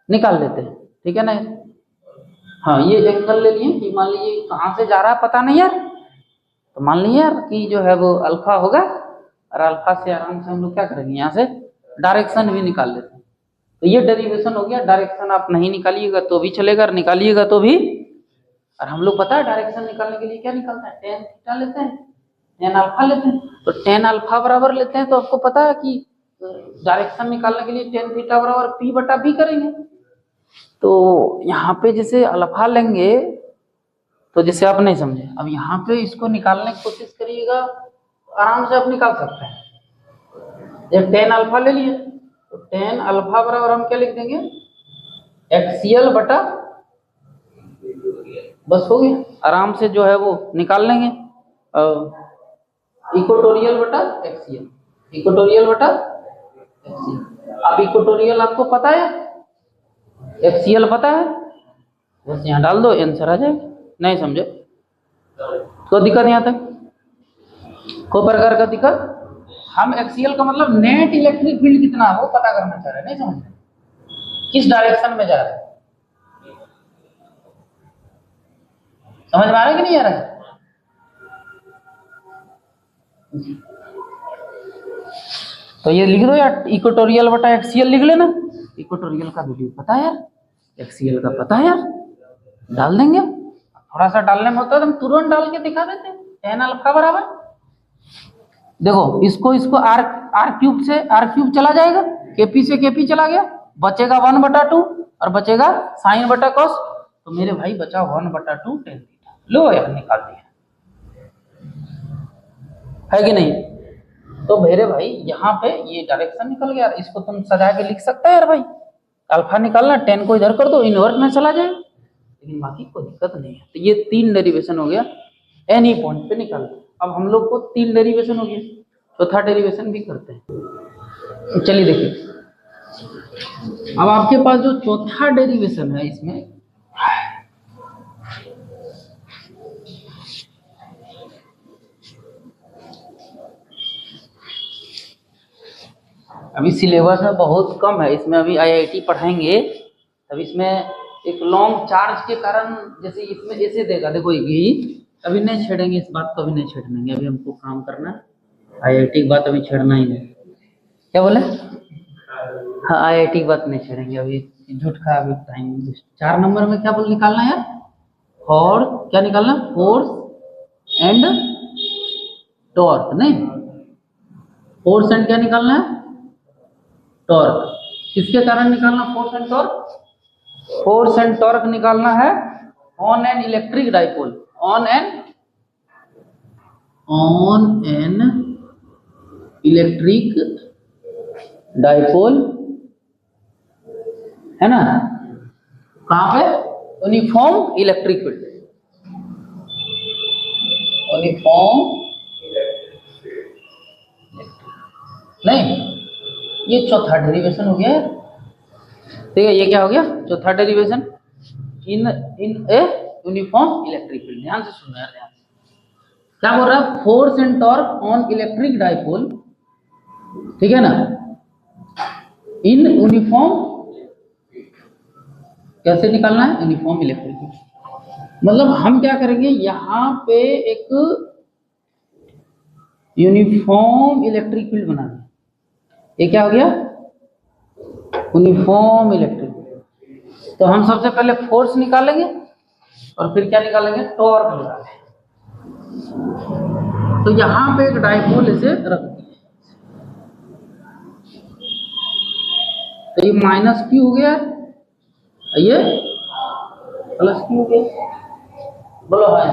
निकाल लेते हैं, ठीक है ना। हाँ ये एंगल ले लिए कि मान लीजिए कहाँ से जा रहा है पता नहीं यार, तो मान लीजिए यार कि जो है वो अल्फा होगा, और अल्फा से आराम से हम लोग क्या करेंगे यहाँ से डायरेक्शन भी निकाल लेते हैं। तो ये डेरिवेशन हो गया। डायरेक्शन आप नहीं निकालिएगा तो भी चलेगा, और निकालिएगा तो भी। और हम लोग पता है डायरेक्शन निकालने के लिए क्या निकालते हैं, टेन थीटा लेते हैं, टेन अल्फा लेते हैं। तो टेन अल्फा बराबर लेते हैं, तो आपको पता है कि डायरेक्शन निकालने के लिए टेन थीटा बराबर पी बटा बी करेंगे। तो यहाँ पे जैसे अल्फा लेंगे, तो जैसे आप नहीं समझे, अब यहाँ पे इसको निकालने की कोशिश करिएगा, आराम से आप निकाल सकते हैं। जब टेन अल्फा ले लिए, तो टेन अल्फा बराबर हम क्या लिख देंगे एक्सियल बटा, बस हो गया। आराम से जो है वो निकाल लेंगे, इक्वेटोरियल बटा एक्सियल, इक्वेटोरियल बटा एक्सियल। अब इक्वेटोरियल आपको पता है, एक्सियल पता है, बस यहाँ डाल दो आंसर आ जाएगा। नहीं समझे कोई दिक्कत यहाँ तक, कोई प्रकार का दिक्कत। हम एक्सियल का मतलब नेट इलेक्ट्रिक फील्ड कितना है वो पता करना चाह रहे हैं, नहीं समझ रहे किस डायरेक्शन में जा रहे हैं। समझ में आ रहा है कि नहीं आ रहा है? तो ये लिख दो यार, इक्वेटोरियल बटा एक्सियल लिख लेना। इक्वेटोरियल का वैल्यू पता है यार, एक्सियल का पता है यार, डाल देंगे। थोड़ा सा डालने में होता है तो हम तुरंत डाल के दिखा देते हैं। टेन अल्फा बराबर, देखो इसको आर क्यूब से आर क्यूब चला जाएगा, केपी से केपी चला गया, बचेगा 1/2 और बचेगा साइन बटा कॉस। तो मेरे भाई बचा 1/2 टेन थीटा। लो यार निकाल दिया, है कि नहीं। तो मेरे भाई यहाँ पे ये डायरेक्शन निकल गया, इसको तुम सजा के लिख सकते हैं यार भाई। अल्फा निकालना, टेन को इधर कर दो, इन्वर्ट में चला जाए, लेकिन बाकी कोई दिक्कत नहीं है। तो ये 3 डेरिवेशन हो गया, एनी पॉइंट पे निकाल दो। अब हम लोग को 3 डेरिवेशन हो गया, चौथा डेरिवेशन भी करते हैं। चलिए देखिए, अब आपके पास जो चौथा डेरिवेशन है, इसमें अभी सिलेबस में बहुत कम है, इसमें अभी आईआईटी पढ़ाएंगे, तब इसमें एक लॉन्ग चार्ज के कारण, जैसे इसमें ऐसे देगा, देखो यही अभी नहीं छेड़ेंगे, इस बात को अभी नहीं छेड़ेंगे, अभी हमको काम करना है, आईआईटी की बात अभी छेड़ना ही नहीं। क्या बोले? हाँ, आईआईटी की बात नहीं छेड़ेंगे अभी, झूठ का अभी टाइम। 4 नंबर में क्या बोल निकालना है यार? फोर्स, क्या निकालना? फोर्स एंड टॉर्क, नहीं, फोर्स एंड क्या निकालना है? टॉर्क। किसके कारण निकालना force and torque? Force and torque निकालना है on an electric dipole, on an electric dipole, है ना? कहां पे? यूनिफॉर्म इलेक्ट्रिक फील्ड, यूनिफॉर्म नहीं, ये चौथा डेरिवेशन हो गया, ठीक है? ये क्या हो गया? चौथा derivation in a uniform electric field. ध्यान से सुनो यार, ध्यान से क्या बोल रहा है? Force and torque on electric dipole, ठीक है ना, इन यूनिफॉर्म, कैसे निकालना है? Uniform electric field. मतलब हम क्या करेंगे, यहां पे एक यूनिफॉर्म इलेक्ट्रिक फील्ड बना दें। ये क्या हो गया? Uniform electric field. तो हम सबसे पहले फोर्स निकालेंगे और फिर क्या निकालेंगे? टॉर्क निकालेंगे। तो यहां पे एक डाइपोल इसे रख दिए, तो ये माइनस क्यू हो गया, ये प्लस क्यू हो गया। बोलो हाँ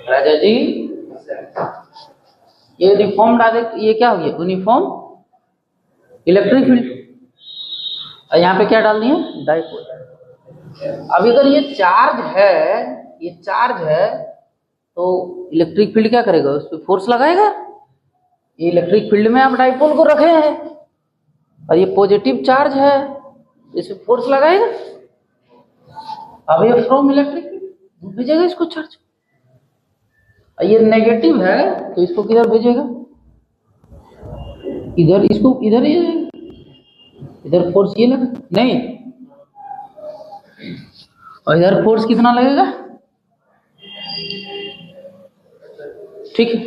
राजा जी, ये यूनिफॉर्म डायरेक्ट, ये क्या हो गया? Uniform electric field. और यहाँ पे क्या डाल दिए? डाइपोल। अब अगर ये चार्ज है, ये चार्ज है, तो इलेक्ट्रिक फील्ड क्या करेगा? उस पर फोर्स लगाएगा। ये इलेक्ट्रिक फील्ड में आप डाइपोल को रखे हैं और ये पॉजिटिव चार्ज है, इस पे फोर्स लगाएगा। अब ये फ्रॉम इलेक्ट्रिक फील्ड भेजेगा इसको चार्ज। ये नेगेटिव है तो इसको किधर भेजेगा? इधर, इसको इधर ही, इधर फोर्स ये लगा नहीं, और इधर फोर्स कितना लगेगा? ठीक है।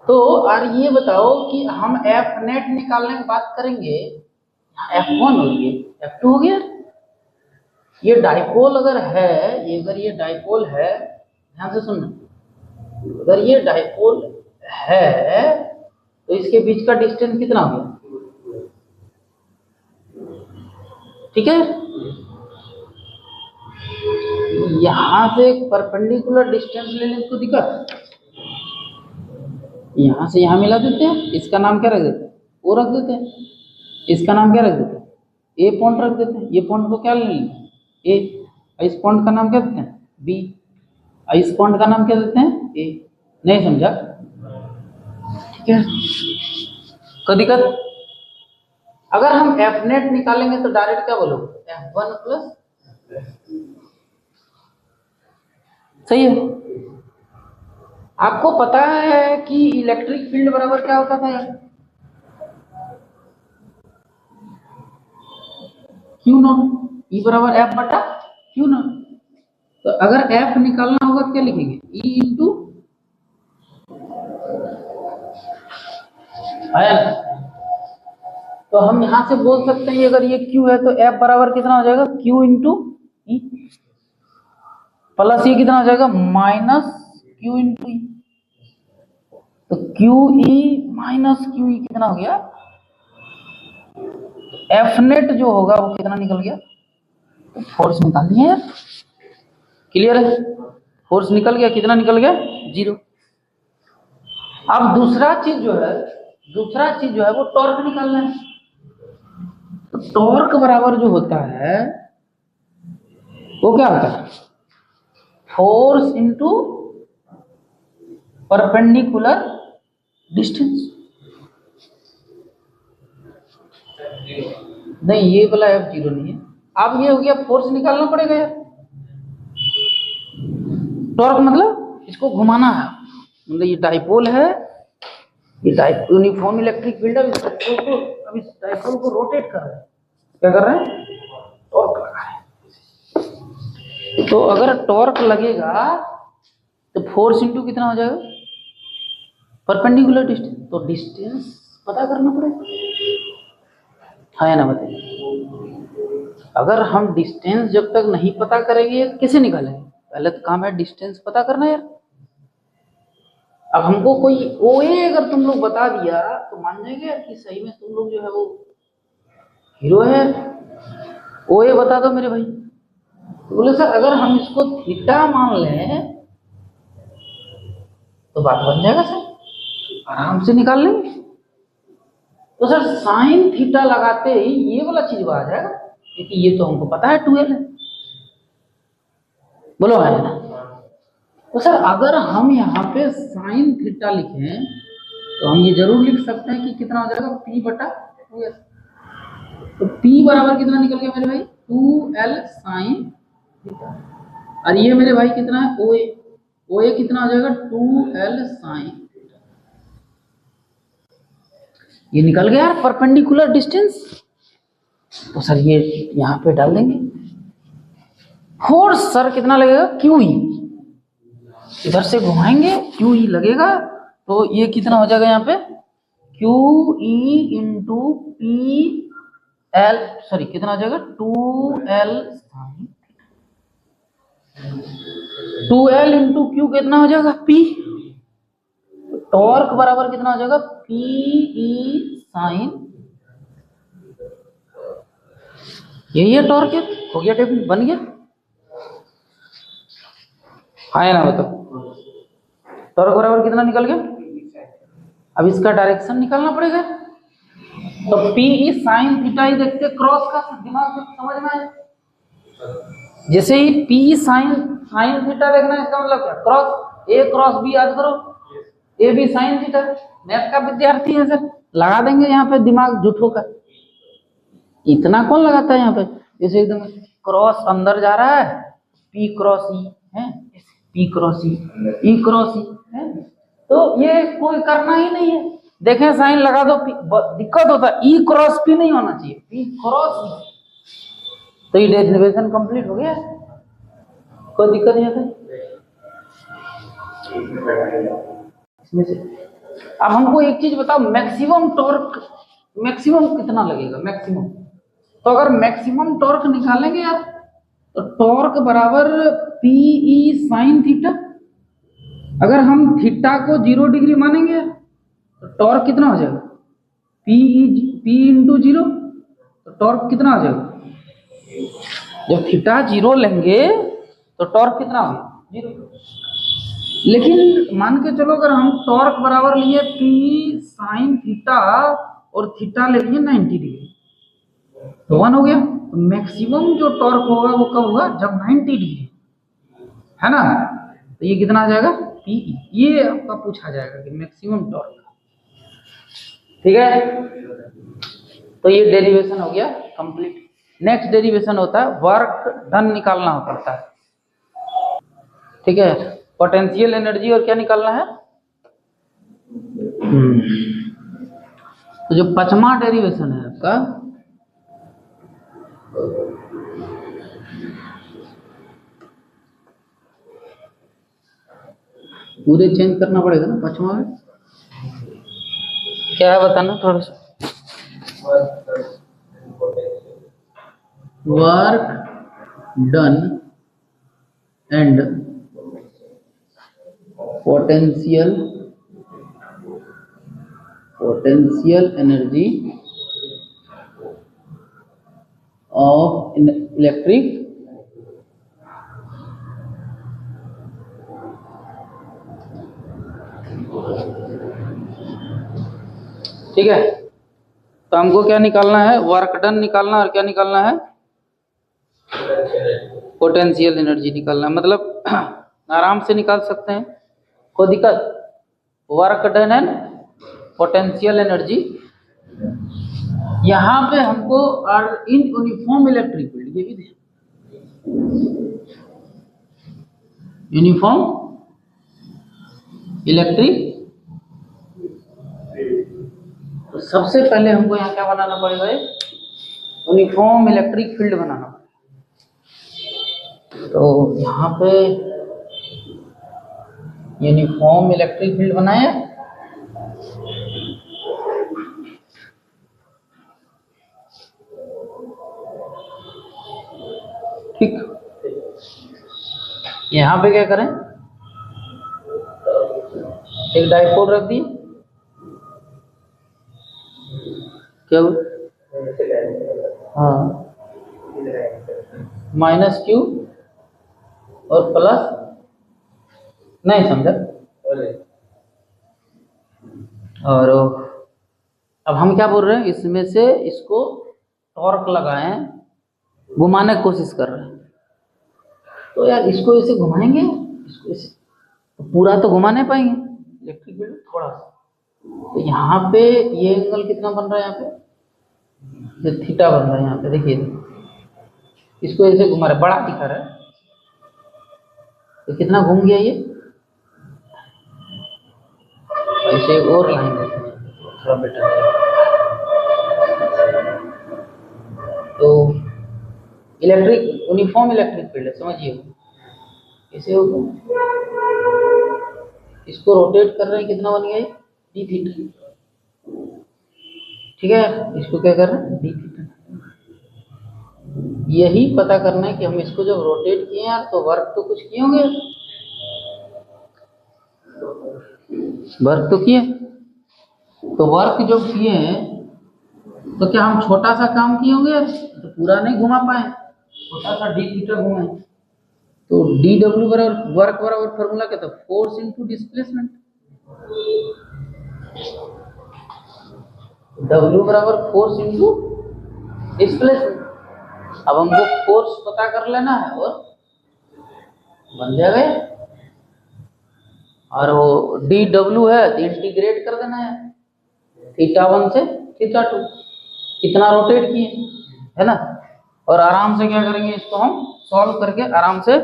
तो और ये बताओ कि हम एफ नेट निकालने की बात करेंगे, F1 हो गया, F2 हो गया। ये डाइपोल अगर है, ये अगर ये डाइपोल है, ध्यान से सुनना, अगर ये डाइपोल है तो इसके बीच का डिस्टेंस कितना हो गया? ठीक है, यहां से एक परपेंडिकुलर डिस्टेंस लेने को दिक्कत, यहां से यहां मिला देते हैं, इसका नाम क्या रख देते हैं? ओ रख देते हैं। इसका नाम क्या रख देते हैं? ए पॉइंट रख देते हैं। ये पॉइंट को क्या ले लेंगे? ए। इस पॉइंट का नाम क्या देते हैं? बी। इस पॉइंट का नाम क्या देते हैं? ए। नहीं समझा? ठीक है, कोई दिक्कत? अगर हम एफ नेट निकालेंगे तो डायरेक्ट क्या बोलो? F1 प्लस, सही है। आपको पता है कि इलेक्ट्रिक फील्ड बराबर क्या होता था यार? क्यू नॉट, ई बराबर एफ बटा क्यू नॉट। तो अगर एफ निकालना होगा तो क्या लिखेंगे? ई इंटू, तो हम यहां से बोल सकते हैं अगर ये क्यू है तो एफ बराबर कितना हो जाएगा? क्यू इंटू ई, प्लस ये कितना हो जाएगा? माइनस क्यू इंटू ई। तो Q E minus Q E कितना हो गया? एफ नेट जो होगा वो कितना निकल गया? तो फोर्स निकाल दिया यार, क्लियर है? फोर्स निकल गया, कितना निकल गया? 0। अब दूसरा चीज जो है वो टॉर्क निकालना है। तो टॉर्क बराबर जो होता है वो क्या होता है? Force into perpendicular distance. नहीं, ये वाला F0 नहीं है। अब ये हो गया, फोर्स निकालना पड़ेगा यार। टॉर्क मतलब इसको घुमाना है, मतलब ये डाइपोल है, ये यूनिफॉर्म इलेक्ट्रिक फील्ड, अब इस डाइपोल को रोटेट कर रहे हैं। क्या कर रहे हैं? टॉर्क। तो अगर टॉर्क लगेगा तो फोर्स इंटू कितना हो जाएगा, परपेंडिकुलर डिस्टेंस, तो डिस्टेंस पता करना पड़ेगा, है ना। बताइए, अगर हम डिस्टेंस जब तक नहीं पता करेंगे कैसे निकालेंगे, पहले तो काम है डिस्टेंस पता करना यार। अब हमको कोई ओए अगर तुम लोग बता दिया तो मान जाएंगे यार कि सही में तुम लोग जो है वो हीरो है। ओए बता दो मेरे भाई। तो बोले सर अगर हम इसको थीटा मान लें तो बात बन जाएगा सर, आराम से निकाल लेंगे। तो सर साइन थीटा लगाते ही ये वाला चीज आ जाएगा, क्योंकि ये तो हमको पता है 2l है, बोलो है ना। तो सर अगर हम यहाँ पे साइन थीटा लिखें तो हम ये जरूर लिख सकते हैं कि कितना हो जाएगा p बटा 2l। तो p बराबर कितना निकल गया मेरे भाई, 2l साइन थीटा। और ये मेरे भाई कितना है, ओए, ओए कितना हो जाएगा 2l साइन थीटा। ये निकल गया यार परपेंडिकुलर डिस्टेंस। तो सर ये यहाँ पे डाल देंगे, फोर्स सर कितना लगेगा QE, इधर से घुमाएंगे QE लगेगा, तो ये कितना हो जाएगा यहाँ पे QE इंटू PL, सॉरी कितना हो जाएगा 2l sign, 2l into Q कितना हो जाएगा P, टॉर्क बराबर कितना हो जाएगा PE साइन, यही है टॉर्क, हो गया डेफिनेट, बन गया, है ना। बताओ टॉर्क बराबर कितना निकल गया। अब इसका डायरेक्शन निकालना पड़ेगा, तो PE साइन थीटा ही देखते क्रॉस का दिमाग में समझ में आए, जैसे ही PE साइन थीटा देखना है इसका मतलब क्या, क्रॉस A क्रॉस B याद करो, AB साइन थीटा। मैथ का विद्यार्थी है सर, लगा देंगे यहाँ पे दिमाग झूठों का, इतना कौन लगाता है यहाँ पे। जैसे एकदम क्रॉस अंदर जा रहा है, P क्रॉस E है, P cross E cross E है, तो ये कोई करना ही नहीं है। देखें साइन लगा दो, दिक्कत होता है, E क्रॉस P नहीं होना चाहिए, P क्रॉस E, तो ये डेरिवेशन कंप्लीट हो गया, कोई दिक्कत नहीं है इसमें से। अब हमको एक चीज बताओ, मैक्सिमम टॉर्क, मैक्सिमम कितना लगेगा मैक्सिमम, तो अगर मैक्सिमम टॉर्क निकालेंगे यार तो टॉर्क बराबर PE साइन थीटा। अगर हम थीटा को 0 डिग्री मानेंगे तो टॉर्क कितना हो जाएगा P इंटू 0, तो टॉर्क कितना हो जाएगा, जब थीटा 0 लेंगे तो टॉर्क कितना होगा 0। लेकिन मान के चलो अगर हम टॉर्क बराबर लिए P साइन थीटा और थीटा ले लिए 90 डिग्री, तो 1 हो गया। तो मैक्सिमम जो टॉर्क होगा वो कब होगा, जब 90 डिग्री, है ना। तो ये कितना आ जाएगा PE, ये आपका पूछा जाएगा कि मैक्सिमम टॉर्क, ठीक है। तो ये डेरिवेशन हो गया कंप्लीट। नेक्स्ट डेरिवेशन होता है वर्क डन निकालना पड़ता है, ठीक है। पोटेंशियल एनर्जी और क्या निकालना है, तो जो 5वां डेरिवेशन है आपका, पूरे चेंज करना पड़ेगा ना 5वां में, क्या है बताना थोड़ा सा। Work done and potential energy of electric ठीक है। तो हमको क्या निकालना है, वर्क डन निकालना और क्या निकालना है, पोटेंशियल एनर्जी निकालना है। मतलब आराम से निकाल सकते हैं, कोई दिक्कत। Work done and potential energy, यहाँ पे हमको और इन यूनिफॉर्म इलेक्ट्रिक फील्ड, ये भी दें यूनिफॉर्म इलेक्ट्रिक, तो सबसे पहले हमको यहाँ क्या बनाना पड़ेगा, यूनिफॉर्म इलेक्ट्रिक फील्ड बनाना पड़ेगा। तो यहाँ पे यूनिफॉर्म इलेक्ट्रिक फील्ड बनाए, ठीक। यहाँ पे क्या करें, एक डाइपोल रख दिए, क्या हुआ? हाँ, माइनस क्यू और प्लस, नहीं समझा। और अब हम क्या बोल रहे हैं, इसमें से इसको टॉर्क लगाएं, घुमाने की कोशिश कर रहे हैं। तो यार इसको ऐसे घुमाएंगे, इसको ऐसे, तो पूरा तो घुमा नहीं पाएंगे इलेक्ट्रिक फील्ड, थोड़ा सा। तो यहाँ पे ये एंगल कितना बन रहा है, यहाँ पे ये थीटा बन रहा है। यहाँ पे देखिए, इसको ऐसे घुमा रहे, बड़ा दिखा रहा है, तो कितना घूम गया ये। ऐसे एक और लाइन देते हैं थोड़ा बेटर। तो इलेक्ट्रिक यूनिफॉर्म इलेक्ट्रिक फील्ड है, समझिए कैसे होगा। इसको रोटेट कर रहे हैं, कितना बन गया ये, डी थीटा, ठीक है। इसको क्या कर रहे हैं, डी थीटा। यही पता करना है कि हम इसको जब रोटेट किए यार, तो वर्क तो कुछ किए होंगे, वर्क तो किए। तो वर्क जो किए हैं, तो क्या हम छोटा सा काम किए होंगे यार, तो पूरा नहीं घुमा पाए, छोटा सा डी थीटा घुमाए। तो डी डब्ल्यू बराबर वर्क बराबर फॉर्मूला क्या था, फोर्स इनटू डिस्प्लेसमेंट। डब्ल्यू बराबर फोर्स इनटू डिस्प्लेसमेंट। अब हमको फोर्स पता कर लेना है और बन जाएगा। और वो डी डब्ल्यू है तो इंटीग्रेट कर देना है, थीटा 1 से थीटा 2, कितना रोटेट किए, है ना। और आराम से क्या करेंगे, इसको हम सॉल्व करके आराम से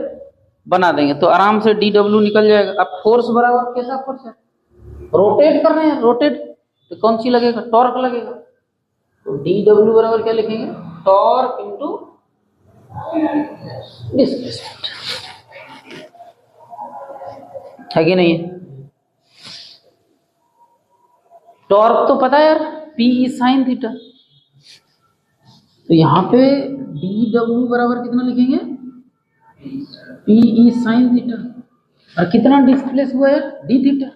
बना देंगे, तो आराम से डी डब्ल्यू निकल जाएगा। अब फोर्स बराबर कैसा फोर्स है, रोटेट कर रहे हैं, रोटेट तो कौन सी लगेगा, टॉर्क लगेगा। तो डी डब्ल्यू बराबर क्या लिखेंगे, टॉर्क इंटू डिस्प्लेसमेंट, है कि नहीं। टॉर्क तो पता है यार, पी ई साइन थीटा। तो यहाँ पे डी डब्ल्यू बराबर कितना लिखेंगे, पी ई साइन थीटा, और कितना डिस्प्लेस हुआ है, डी थीटा।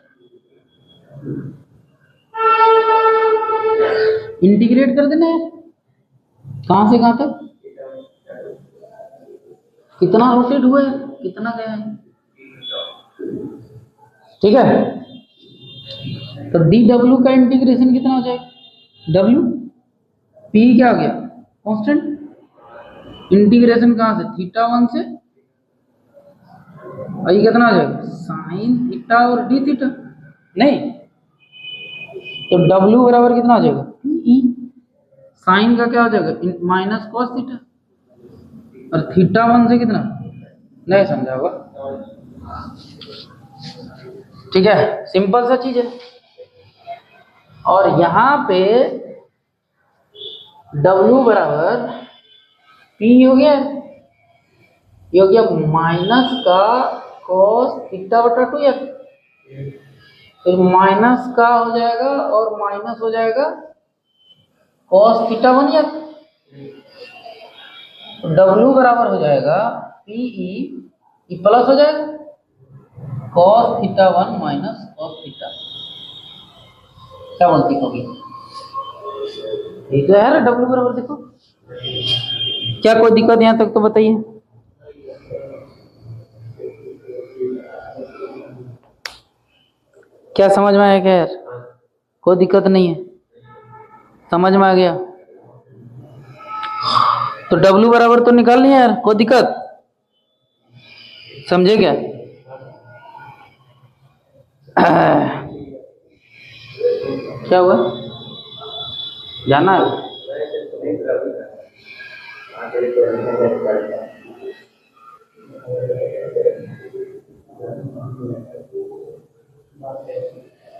इंटीग्रेट कर देना है, कहां से कहां तक, कितना रोटेट हुआ है, कितना गया है, ठीक है। तो डी डब्ल्यू का इंटीग्रेशन कितना हो जाएगा, डब्ल्यू, पी क्या हो गया, कांस्टेंट, इंटीग्रेशन कहां से, थीटा 1 से, और ये कितना हो जाएगा, साइन थीटा और डी थीटा, नहीं। तो डब्ल्यू बराबर कितना हो जाएगा, ई, साइन का क्या हो जाएगा, माइनस कॉस थीटा, और थीटा 1 से कितना, नहीं समझा होगा, ठीक है, सिंपल सा चीज है। और यहां पे W बराबर P हो गया, ये हो गया माइनस का cos थीटा बटा 2f, फिर माइनस का हो जाएगा और माइनस हो जाएगा cos थीटा 1f। W बराबर हो जाएगा PE, ई प्लस हो जाएगा cos theta 1 minus cos theta, क्या बोलती होगी, ठीक है यार। W बराबर देखो, क्या कोई दिक्कत यहाँ तक तो बताइए। क्या समझ में आया क्या यार, कोई दिक्कत नहीं है, समझ में आ गया। तो W बराबर तो निकाल लिया यार, कोई दिक्कत, समझे क्या। क्या हुआ, जाना है,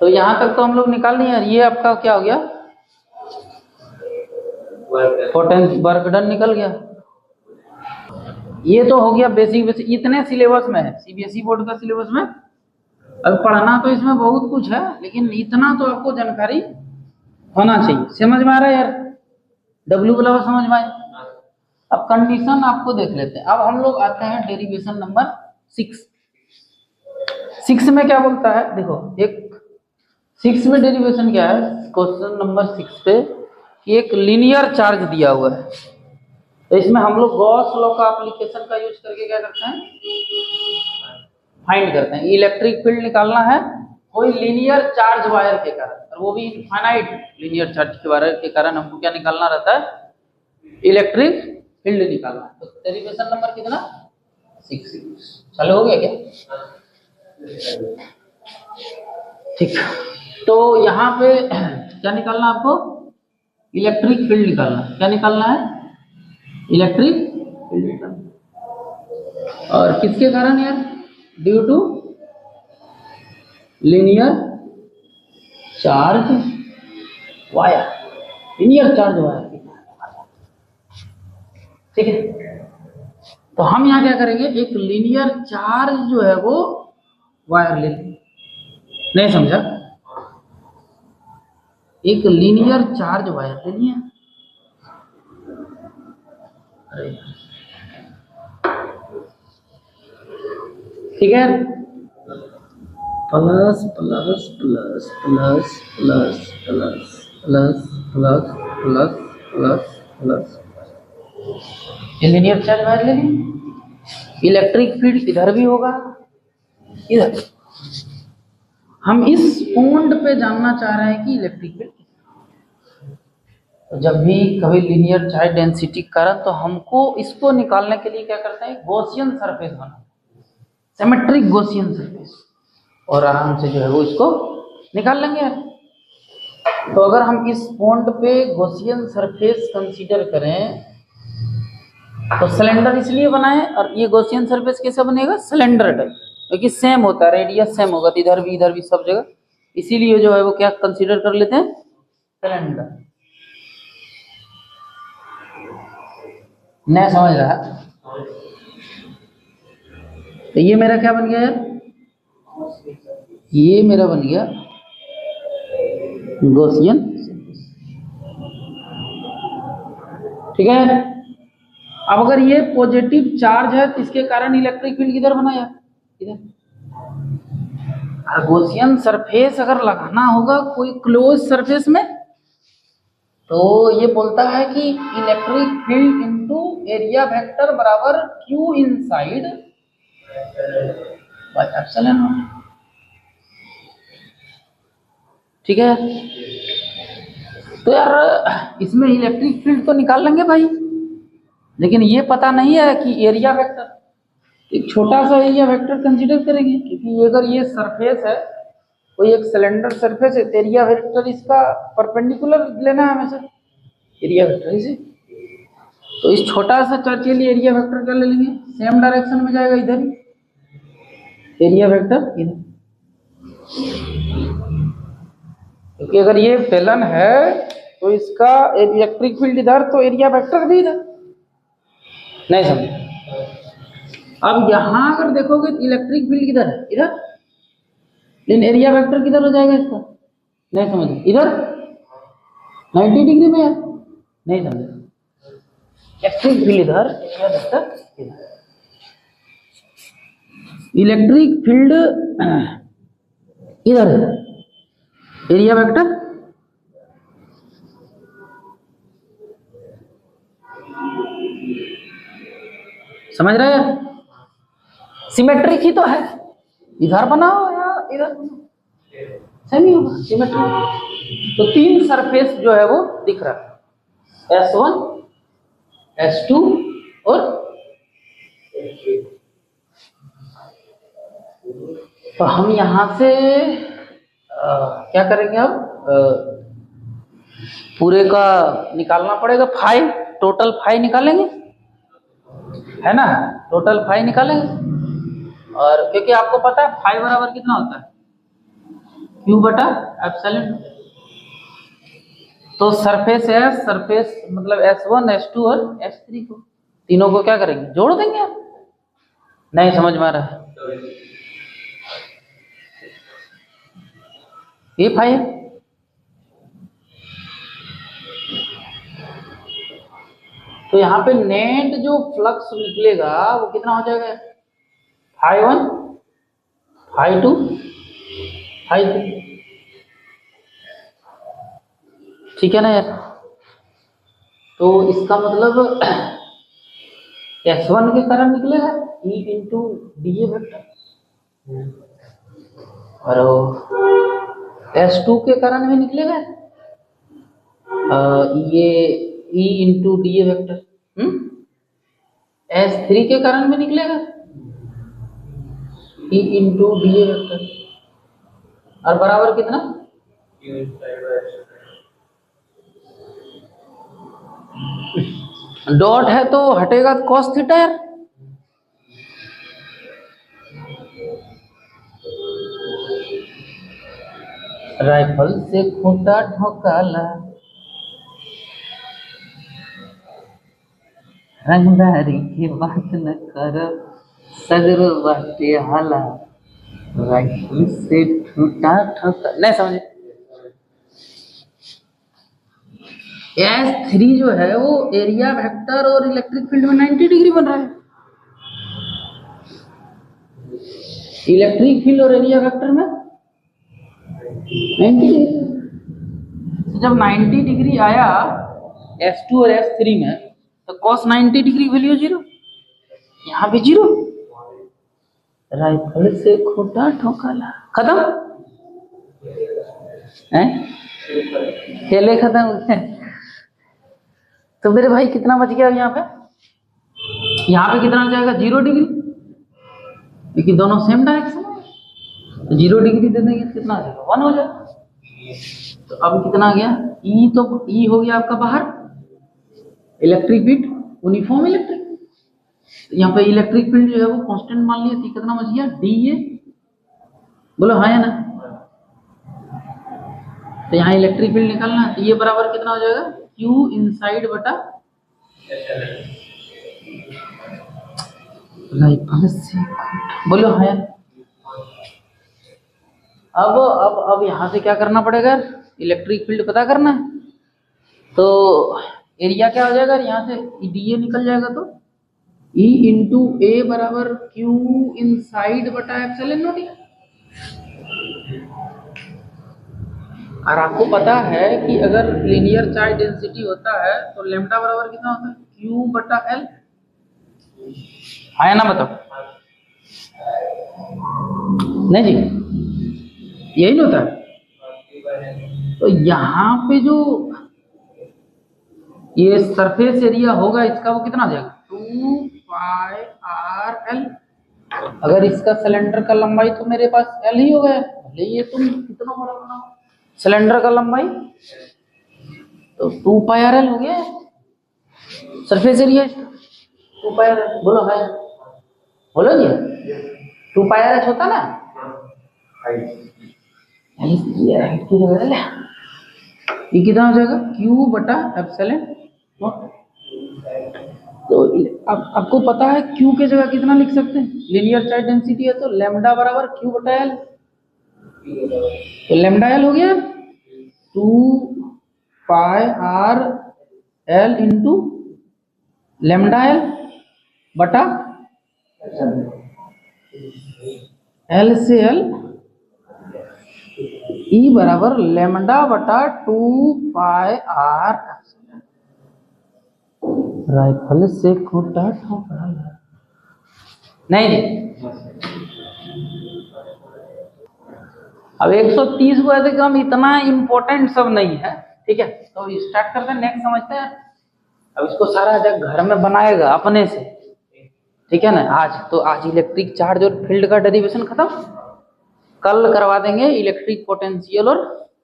तो यहां तक तो हम लोग निकाल लिए यार। ये आपका क्या हो गया, पोटेंशियल वर्क डन निकल गया। ये तो हो गया बेसिक बेसिक, इतने सिलेबस में है सीबीएसई बोर्ड का सिलेबस में। अब पढ़ना तो इसमें बहुत कुछ है, लेकिन इतना तो आपको जानकारी होना चाहिए। समझ में आ रहा है यार? डब्ल्यू बराबर समझ में आए? अब कंडीशन आपको देख लेते हैं। अब हम लोग आते हैं डेरिवेशन नंबर 6। 6 में क्या बोलता है देखो, एक 6 में डेरिवेशन क्या है, क्वेश्चन नंबर 6 पे कि एक लीनियर चार्ज दिया हुआ है, तो इसमें हम लोग गॉस लॉ का एप्लीकेशन का यूज करके क्या करते हैं, फाइंड करते हैं। इलेक्ट्रिक फील्ड निकालना है कोई लीनियर चार्ज वायर के कारण, और वो भी इनफाइनाइट लीनियर चार्ज के वायर के कारण हमको क्या निकालना रहता है, इलेक्ट्रिक फील्ड निकालना है। तो डेरिवेशन नंबर कितना, 6। चलो हो गया क्या? ठीक। तो यहाँ पे क्या निकालना आपको, इलेक्ट्रिक फील्ड निकालना। क्या निकालना है, इलेक्ट्रिक फील्ड निकालना। और किसके कारण यार, due to linear charge wire, linear charge wire. ठीक है, तो हम यहाँ क्या करेंगे, एक लीनियर चार्ज जो है वो वायर ले लेंगे। नहीं समझा? एक लीनियर चार्ज वायर ले लिया। ठीक है, plus plus plus plus plus plus plus plus plus plus plus, ये लीनियर चार्ज वायर ले ली। इलेक्ट्रिक फील्ड इधर भी होगा, इधर। हम इस पॉइंट पे जानना चाह रहे हैं कि इलेक्ट्रिक फील्ड, तो जब भी कभी लीनियर चार्ज डेंसिटी कारण, तो हमको इसको निकालने के लिए क्या करते हैं, गॉसियन सरफेस बना, सिमेट्रिक गॉसियन सरफेस, और आराम से जो है वो इसको निकाल लेंगे यार। तो अगर हम इस पॉइंट पे गॉसियन सरफेस कंसीडर करें, तो सिलेंडर इसलिए बनाए, और ये गॉसियन सरफेस कैसे बनेगा, सिलेंडर टाइप, क्योंकि सेम होता है, रेडियस सेम होगा, तो इधर भी सब जगह, इसीलिए जो है वो क्या कंसीडर कर लेते हैं, सिलेंडर। नहीं समझ रहा? तो ये मेरा क्या बन गया यार, ये मेरा बन गया गॉसियन। ठीक है, अब अगर ये पॉजिटिव चार्ज है तो इसके कारण इलेक्ट्रिक फील्ड किधर बना यार, इधर। गॉसियन सरफेस अगर लगाना होगा कोई क्लोज सरफेस में, तो ये बोलता है कि electric field into area vector बराबर Q inside by epsilon naught. ठीक है, तो यार इसमें इलेक्ट्रिक फील्ड तो निकाल लेंगे भाई, लेकिन ये पता नहीं है कि एरिया वेक्टर, एक छोटा सा एरिया वेक्टर कंसीडर करेंगे, क्योंकि अगर ये सरफेस है, कोई एक सिलेंडर सरफेस है, तो एरिया वेक्टर इसका परपेंडिकुलर लेना है हमेशा, एरिया वेक्टर इसे। तो इस छोटा सा चार्ज के लिए एरिया वेक्टर क्या ले लेंगे, सेम डायरेक्शन में जाएगा, इधर ही एरिया वेक्टर इधर, क्योंकि अगर ये फैलन है तो इसका इलेक्ट्रिक फील्ड इधर, तो एरिया वेक्टर भी इधर। नहीं समझे? अब यहां अगर देखोगे तो इलेक्ट्रिक फील्ड किधर है, इधर, लेकिन एरिया वेक्टर किधर हो जाएगा इसका, नहीं समझे, इधर 90 डिग्री में यार। नहीं समझे, इलेक्ट्रिक फील्ड इधर, एरिया वेक्टर इधर। इलेक्ट्रिक फील्ड इधर है, एरिया वेक्टर समझ रहे हैं? सिमेट्रिक ही तो है, इधर बनाओ या इधर बनाओ, सेम ही होगा, सिमेट्रिक। तो 3 सरफेस जो है वो दिख रहा है, S1 S2 और तो हम यहां से क्या करेंगे, अब पूरे का निकालना पड़ेगा, 5 टोटल 5 निकालेंगे, है ना, टोटल 5 निकालेंगे। और क्योंकि आपको पता है 5 बराबर कितना होता है, Q बटा एप्सिलॉन। तो सरफेस है, सरफेस मतलब S1 S2 और S3 को तीनों को क्या करेंगे, जोड़ देंगे आप। नहीं समझ में आ रहा है? ये 5 है, तो यहाँ पे नेट जो फ्लक्स निकलेगा वो कितना हो जाएगा, 5 1 5 2 5 3। ठीक है ना यार? तो इसका मतलब S1 के कारण निकलेगा E इंटू डी ए वेक्टर, और S2 के कारण भी निकलेगा ये E इंटू डी ए वेक्टर। S3 के कारण भी निकलेगा E इंटू डी ए वेक्टर, और बराबर कितना, डॉट है तो हटेगा cos थीटा यार। राइफल से खूंटा ठोकाला, रंगदारी की बात न कर, सगरो बाटे हाला, राइफल से खूंटा ठोका, नहीं समझे? S3 जो है वो एरिया वेक्टर और इलेक्ट्रिक फील्ड में 90 डिग्री बन रहा है। इलेक्ट्रिक फील्ड और एरिया वेक्टर में 90 डिग्री। तो जब 90 डिग्री आया S2 और S3 में, तो cos 90 डिग्री वैल्यू 0, यहाँ भी 0। राइफल से खूंटा ठोकाला, खत्म है, खेले खत्म। तो मेरे भाई कितना बच गया यहाँ पे, यहाँ पे कितना हो जाएगा, 0 डिग्री, क्योंकि दोनों सेम डायरेक्शन है। तो 0 डिग्री दे देंगे कितना आ जाएगा, 1 हो जाएगा। तो अब कितना आ गया, E, तो E हो गया आपका बाहर, इलेक्ट्रिक फील्ड यूनिफॉर्म इलेक्ट्रिक, तो यहाँ पे इलेक्ट्रिक फील्ड जो है वो कांस्टेंट मान लिया, तो कितना बच गया, DA, बोलो हाँ या ना? तो यहाँ इलेक्ट्रिक फील्ड निकालना है, तो ये बराबर कितना हो जाएगा, Q इनसाइड बटा बोलो हाँ यार। अब यहाँ से क्या करना पड़ेगा, इलेक्ट्रिक फील्ड पता करना है, तो एरिया क्या हो जाएगा, यहाँ से DA निकल जाएगा, तो E इंटू ए बराबर Q इनसाइड बटा एप्सिलॉन नॉट। और आपको पता है कि अगर लीनियर चार्ज डेंसिटी होता है तो लेम्डा बराबर कितना होता है, Q बटा L, आया ना? बताओ, नहीं जी, यही नहीं होता है। तो यहाँ पे जो ये सरफेस एरिया होगा इसका, वो कितना आ जाएगा, 2 पाई RL। अगर इसका सिलेंडर का लंबाई तो मेरे पास L ही हो गया, भले ये तुम कितना बड़ा बनाओ, सिलेंडर का लंबाई तो 2 पाई RL हो गया, सरफेस एरिया 2 पाई RL। बोलो है, बोलो जी, 2 पाई RL होता ना, ये कितना हो जाएगा, Q बटा एप्सिलॉन नॉट। तो अब आपको पता है Q के जगह कितना लिख सकते हैं, लीनियर चार्ज डेंसिटी है तो लैम्डा बराबर Q बटा L, तो लैम्डा L हो गया 2 पाई RL इंटू लैम्डा L बटा L से L, E बराबर लैम्डा बटा 2 पाई R। राइफल से खूंटा ठोकाला, नहीं जी। अब 130 को ऐसे कम, इतना इंपॉर्टेंट सब नहीं है, ठीक है? तो स्टार्ट करते हैं, नेक्स्ट समझते हैं। अब इसको सारा जब घर में बनाएगा अपने से, ठीक है ना? आज इलेक्ट्रिक चार्ज और फील्ड का डेरिवेशन खत्म, कल करवा देंगे इलेक्ट्रिक पोटेंशियल और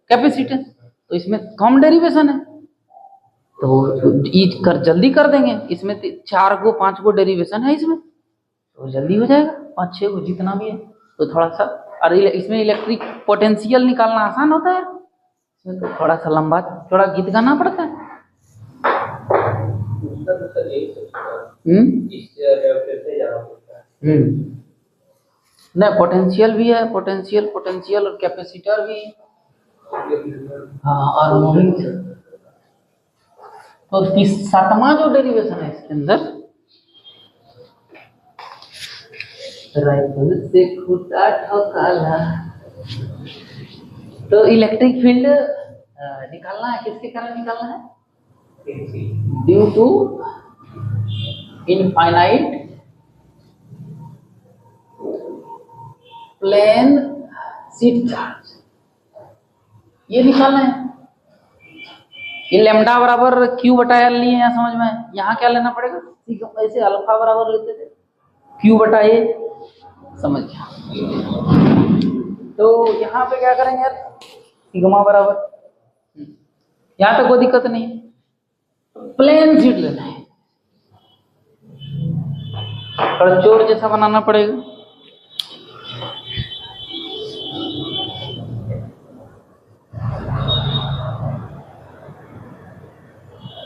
कैपेसिटेंस, तो इसमें कम डेरिवेशन है, तो जल्दी कर देंगे। इसमें 4 को 5 को डेरिवेशन है इसमें, तो जल्दी हो जाएगा, 5-6 को जितना भी है। तो थोड़ा सा, और इसमें इलेक्ट्रिक पोटेंशियल निकालना आसान होता है, इसमें तो थोड़ा सा लंबा चौड़ा गीत गाना पड़ता है। नहीं, पोटेंशियल भी है, पोटेंशियल और कैपेसिटर भी। हाँ, और मूविंग। तो सातवां जो डेरिवेशन है इसके अंदर, राइफल से खूंटा ठोकाला। तो इलेक्ट्रिक फील्ड निकालना है, किसके कारण निकालना है? Due to infinite plane sheet charge, ये निकालना है। ये लैम्डा बराबर क्यू बटा एल लिए यहाँ, समझ में? यहाँ क्या लेना पड़ेगा? ऐसे अल्फा बराबर लेते थे, क्यू बटा ए, समझ गया? तो यहाँ पे क्या करेंगे यार, सिग्मा बराबर, यहाँ तक कोई दिक्कत नहीं है। प्लेन शीट लेना है, कड़चोर जैसा बनाना पड़ेगा।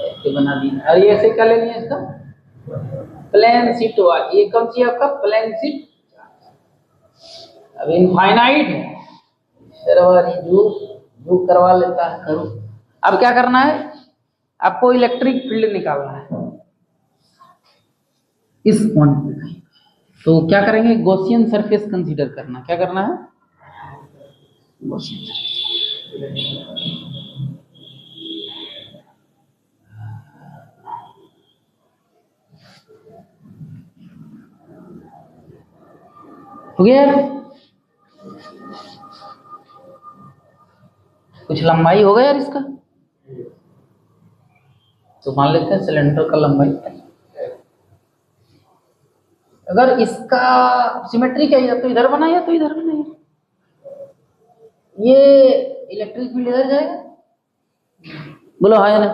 ऐसे बना दिया। और ये ऐसे क्या लेनी है इसका? प्लेन शीट हुआ। ये कौन सी आपका? Plane sheet. अब इनफाइनाइट है, जो करवा लेता है करो। अब क्या करना है आपको? इलेक्ट्रिक फील्ड निकालना है इस पॉइंट पे कहीं। तो क्या करेंगे? गॉसियन सरफेस कंसीडर करना। क्या करना है? Gaussian surface. हो गया यार? कुछ लंबाई होगा यार इसका, तो मान लेते हैं सिलेंडर का लंबाई। अगर इसका सिमेट्री क्या है, तो इधर बना या तो इधर बना, ये इलेक्ट्रिक फील्ड इधर जाएगा। बोलो हाँ या ना?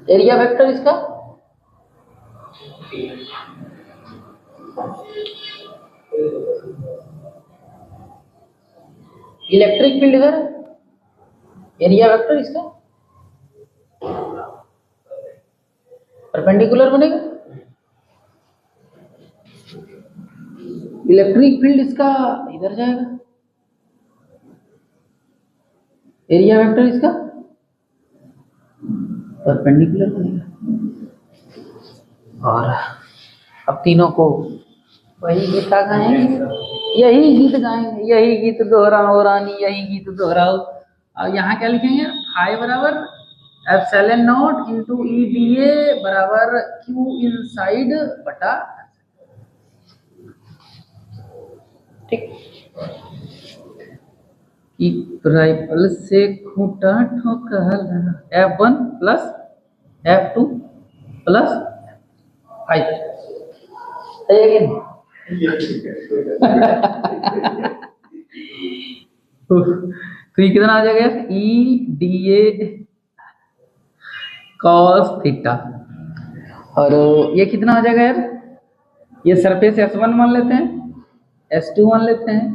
एरिया वेक्टर इसका इलेक्ट्रिक फील्ड इधर, एरिया वेक्टर इसका परपेंडिकुलर बनेगा। इलेक्ट्रिक फील्ड इसका इधर जाएगा, एरिया वेक्टर इसका परपेंडिकुलर बनेगा। और अब तीनों को वही गीत गाएंगे, यही गीत गाएंगे, यही गीत दोहराओ रानी, यही गीत दोहराओ। और यहाँ क्या लिखेंगे? फाई बराबर epsilon not into E D ए बराबर क्यू इनसाइड बटा, ठीक। राइफल से खूंटा ठोकाला, F1 plus F2 plus I। तो ये कितना आ जाएगा? ई डी ए कॉस थीटा। और ये कितना आ जाएगा यार? ये सरफेस S1 मान लेते हैं, S2 मान लेते हैं,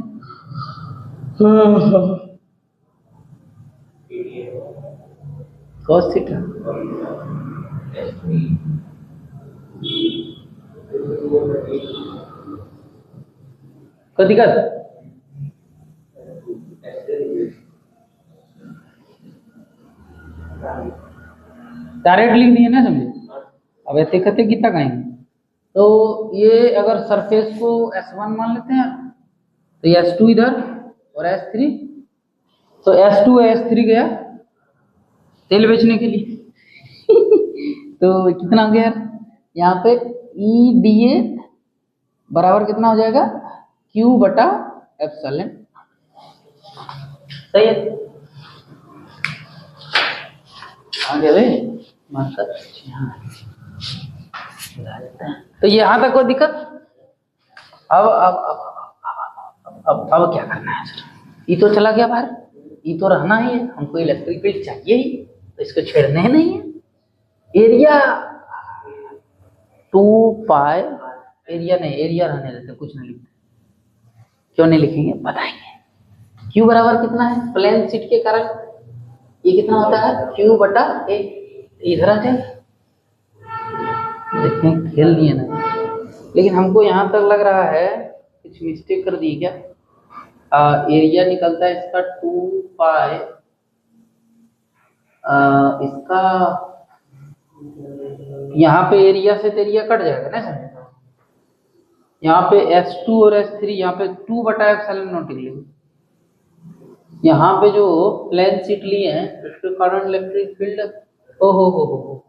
कॉस थीटा। कोई दिक्कत? डायरेक्ट लिख दिए ना, समझे? अब ऐसे कहते गीता गाएंगे। तो ये अगर सरफेस को S1 मान लेते हैं, तो ये S2 इधर और S3, तो S2 S3 गया तेल बेचने के लिए। तो कितना हो गया यार? यहाँ पे ई डी ए बराबर कितना हो जाएगा? Q बटा एप्सिलॉन। सही है? आगे भाई मास्टर। तो ये यहाँ तक कोई दिक्कत? अब क्या करना है सर? ये तो चला गया बाहर, ये तो रहना ही है, हमको इलेक्ट्रिक फील्ड चाहिए ही, तो इसको छेड़ने ही नहीं है। एरिया 2 पाई, एरिया नहीं, एरिया रहने देते, कुछ नहीं लिखते। क्यों नहीं लिखेंगे? बताएंगे। क्यू बराबर कितना है? प्लेन शीट के कारण ये कितना होता है? क्यू बटा ए। इधर आ जाए, देखें खेल दिए ना, लेकिन हमको यहाँ तक लग रहा है कुछ मिस्टेक कर दी क्या। एरिया निकलता है इसका 2 पाई, इसका यहाँ पे एरिया से एरिया कट जाएगा ना समझे, यहाँ पे S2 और S3, यहाँ पे 2/ε0 निकलेगी। यहाँ पे जो प्लेन शीट लिए हैं उसके कारण इलेक्ट्रिक फील्ड, ओ हो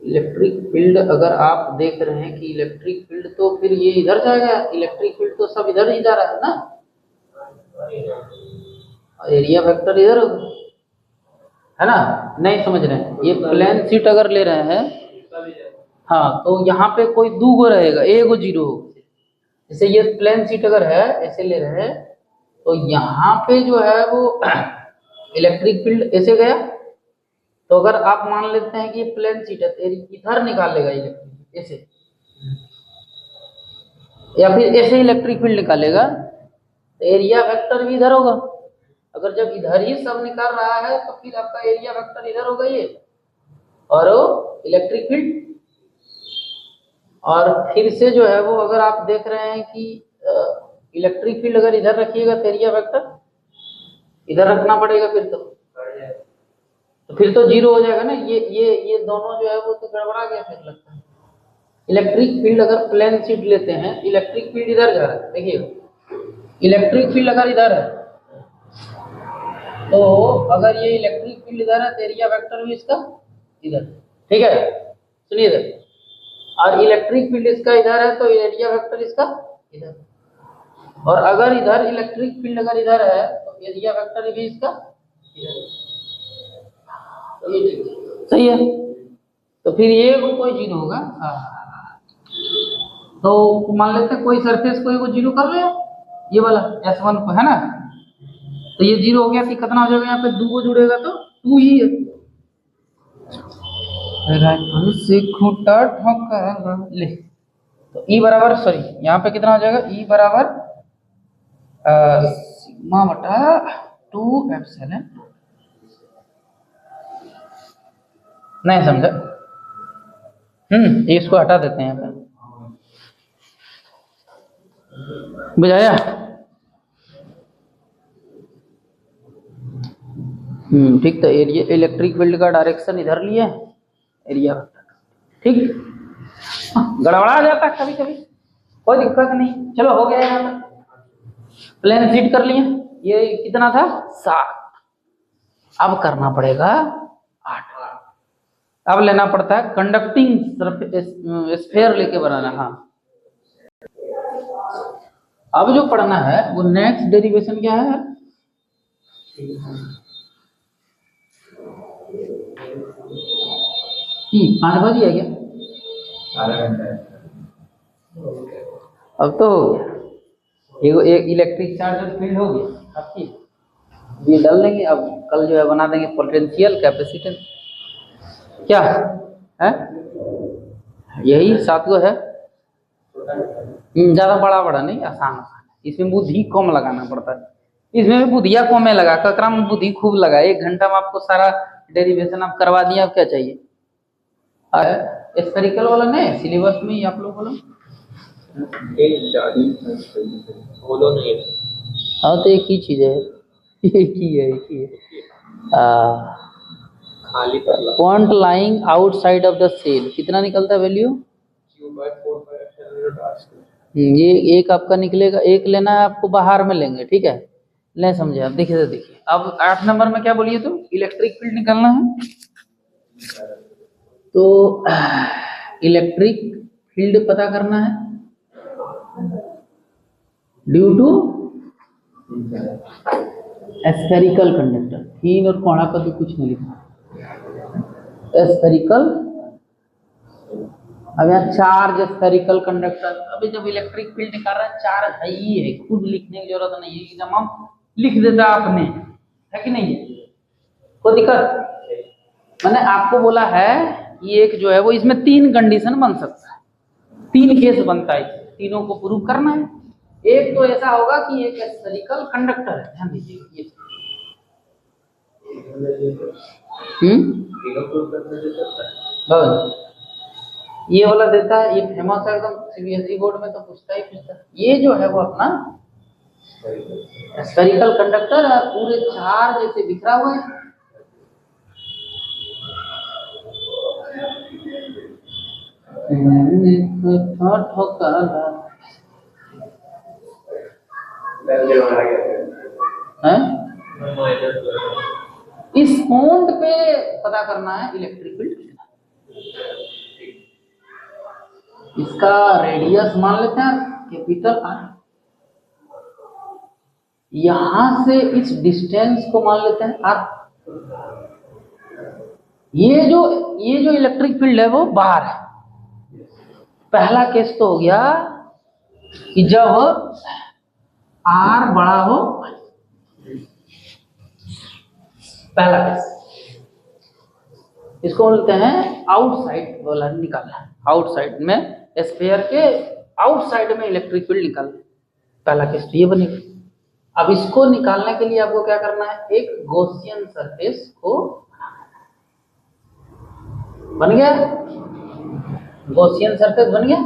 इलेक्ट्रिक फील्ड अगर आप देख रहे हैं कि इलेक्ट्रिक फील्ड तो फिर ये इधर जाएगा, इलेक्ट्रिक फील्ड तो सब इधर ही जा रहा है ना, एरिया वेक्टर इधर होगा, है ना। नहीं समझ रहे हैं, ये प्लेन शीट अगर ले रहे हैं, हाँ तो यहाँ पे कोई 2 गो रहेगा, 1 गो 0 होगा। जैसे ये प्लेन शीट अगर है ऐसे ले रहे हैं तो यहाँ पे जो है वो इलेक्ट्रिक फील्ड ऐसे गया, तो अगर आप मान लेते हैं कि प्लेन शीट है तो इधर निकालेगा इलेक्ट्रिक ऐसे, या फिर ऐसे इलेक्ट्रिक फील्ड निकालेगा तो एरिया वेक्टर भी इधर होगा। अगर जब इधर ही सब निकाल रहा है तो फिर आपका एरिया वेक्टर इधर होगा ये, और इलेक्ट्रिक फील्ड। और फिर से जो है वो अगर आप देख रहे हैं कि इलेक्ट्रिक फील्ड अगर इधर रखिएगा तो एरिया वेक्टर इधर रखना पड़ेगा, फिर तो 0 हो जाएगा ना। ये दोनों जो है वो तो गड़बड़ा गया फिर लगता है। इलेक्ट्रिक फील्ड अगर प्लेन शीट लेते हैं, इलेक्ट्रिक फील्ड इधर जा रहा है, देखिए इलेक्ट्रिक फील्ड अगर इधर है तो अगर ये इलेक्ट्रिक फील्ड इधर है तो एरिया वेक्टर भी इसका इधर, ठीक है सुनिए इधर, और इलेक्ट्रिक फील्ड इसका इधर है तो एरिया वेक्टर इसका इधर, और अगर इधर इलेक्ट्रिक फील्ड अगर इधर है तो एरिया वेक्टर भी इसका इधर, तो ये ठीक सही है। तो फिर ये को कोई 0 होगा, तो मान लेते हैं कोई सरफेस को 0 कर ले, ये वाला S1 को, है ना, तो ये 0 हो गया, फिर कितना हो जाएगा, यहाँ पे 2 को जुड़ेगा तो 2 ही है। ले तो E बराबर, सॉरी यहाँ पे कितना हो जाएगा, E बराबर सिग्मा बटा 2 एप्सिलॉन, नहीं समझा, इसको हटा देते हैं यहाँ पे, बुझाया। ठीक, तो एरिया इलेक्ट्रिक फील्ड का डायरेक्शन इधर लिए, एरिया ठीक, गड़बड़ा जाता है कभी कभी, कोई दिक्कत नहीं। चलो हो गया, यहाँ प्लेन शीट कर लिए, ये कितना था 7, अब करना पड़ेगा 8। अब लेना पड़ता है कंडक्टिंग स्फीयर लेके बनाना। हाँ अब जो पढ़ना है वो नेक्स्ट डेरिवेशन क्या है, 5 बज गया क्या, आधा घंटा। अब तो एक इलेक्ट्रिक चार्ज फील्ड हो गया आपकी, ये डाल देंगे। अब कल जो है बना देंगे पोटेंशियल कैपेसिटेंस, क्या है यही 7 गो है, ज़्यादा बड़ा बड़ा नहीं, आसान आसान, इसमें बुद्धि कम लगाना पड़ता है, इसमें भी बुद्धिया कम है लगा, ककरा में बुद्धि खूब लगा, 1 घंटा में आपको सारा डेरिवेशन आप करवा दिया, अब क्या चाहिए। स्फेरिकल वाला नहीं सिलेबस में ही आप लोग बोलो, बोलो नहीं, हाँ तो एक ही चीज है, एक ही है खाली point lying outside of the shell कितना निकलता है वैल्यू, ये एक आपका निकलेगा, एक लेना है आपको, बाहर में लेंगे, ठीक है, नहीं समझे आप, देखिए देखिए। अब 8 नंबर में क्या बोलिए, तो इलेक्ट्रिक फील्ड निकालना है, तो इलेक्ट्रिक फील्ड पता करना है ड्यू टू स्फेरिकल कंडक्टर, हीन और कोणा पर भी कुछ नहीं लिखा, स्फेरिकल। अब यहाँ चार्ज स्फेरिकल कंडक्टर, अभी जब इलेक्ट्रिक फील्ड निकाल रहे हैं चार्ज है ही है, खुद लिखने की जरूरत नहीं है, एकदम हम लिख देता आपने, है कि नहीं है, कोई दिक्कत। मैंने आपको बोला है कि एक जो है वो इसमें 3 कंडीशन बन सकता है, 3 केस बनता है, तीनों को प्रूव करना है। एक तो ऐसा होगा कि एक स्फेरिकल कंडक्टर है, ध्यान दीजिएगा, बस ये वाला देता है, ये फेमस है एकदम, सीबीएसई बोर्ड में तो पूछता ही पूछता है। ये जो है वो अपना स्फेरिकल कंडक्टर है, पूरे चार जैसे बिखरा हुआ है। इस पॉइंट पे पता करना है इलेक्ट्रिक फील्ड। इसका रेडियस मान लेते हैं कैपिटल आर, यहां से इस डिस्टेंस को मान लेते हैं आर। ये जो इलेक्ट्रिक फील्ड है वो बाहर है। पहला केस तो हो गया कि जब आर बड़ा हो, पहला केस, इसको बोलते हैं आउटसाइड वाला निकालना। आउटसाइड में स्फीयर के आउटसाइड में इलेक्ट्रिक फील्ड निकालना, पहला केस तो ये बनेगा। अब इसको निकालने के लिए आपको क्या करना है, एक गॉसियन सरफेस को बन गया, गॉसियन सरफेस बन गया।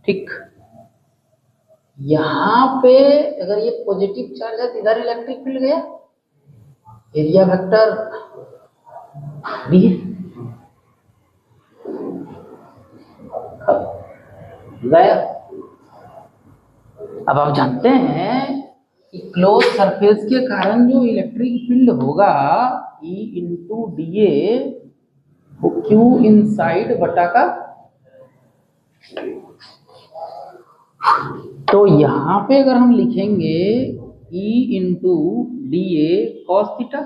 ठीक, यहां पे अगर ये पॉजिटिव चार्ज है तो इधर इलेक्ट्रिक फील्ड गया, एरिया वेक्टर भी गया। अब आप जानते हैं कि क्लोज सरफेस के कारण जो इलेक्ट्रिक फील्ड होगा E इंटू डी ए वो क्यू इनसाइड बटा का, तो यहां पे अगर हम लिखेंगे E into D A cos theta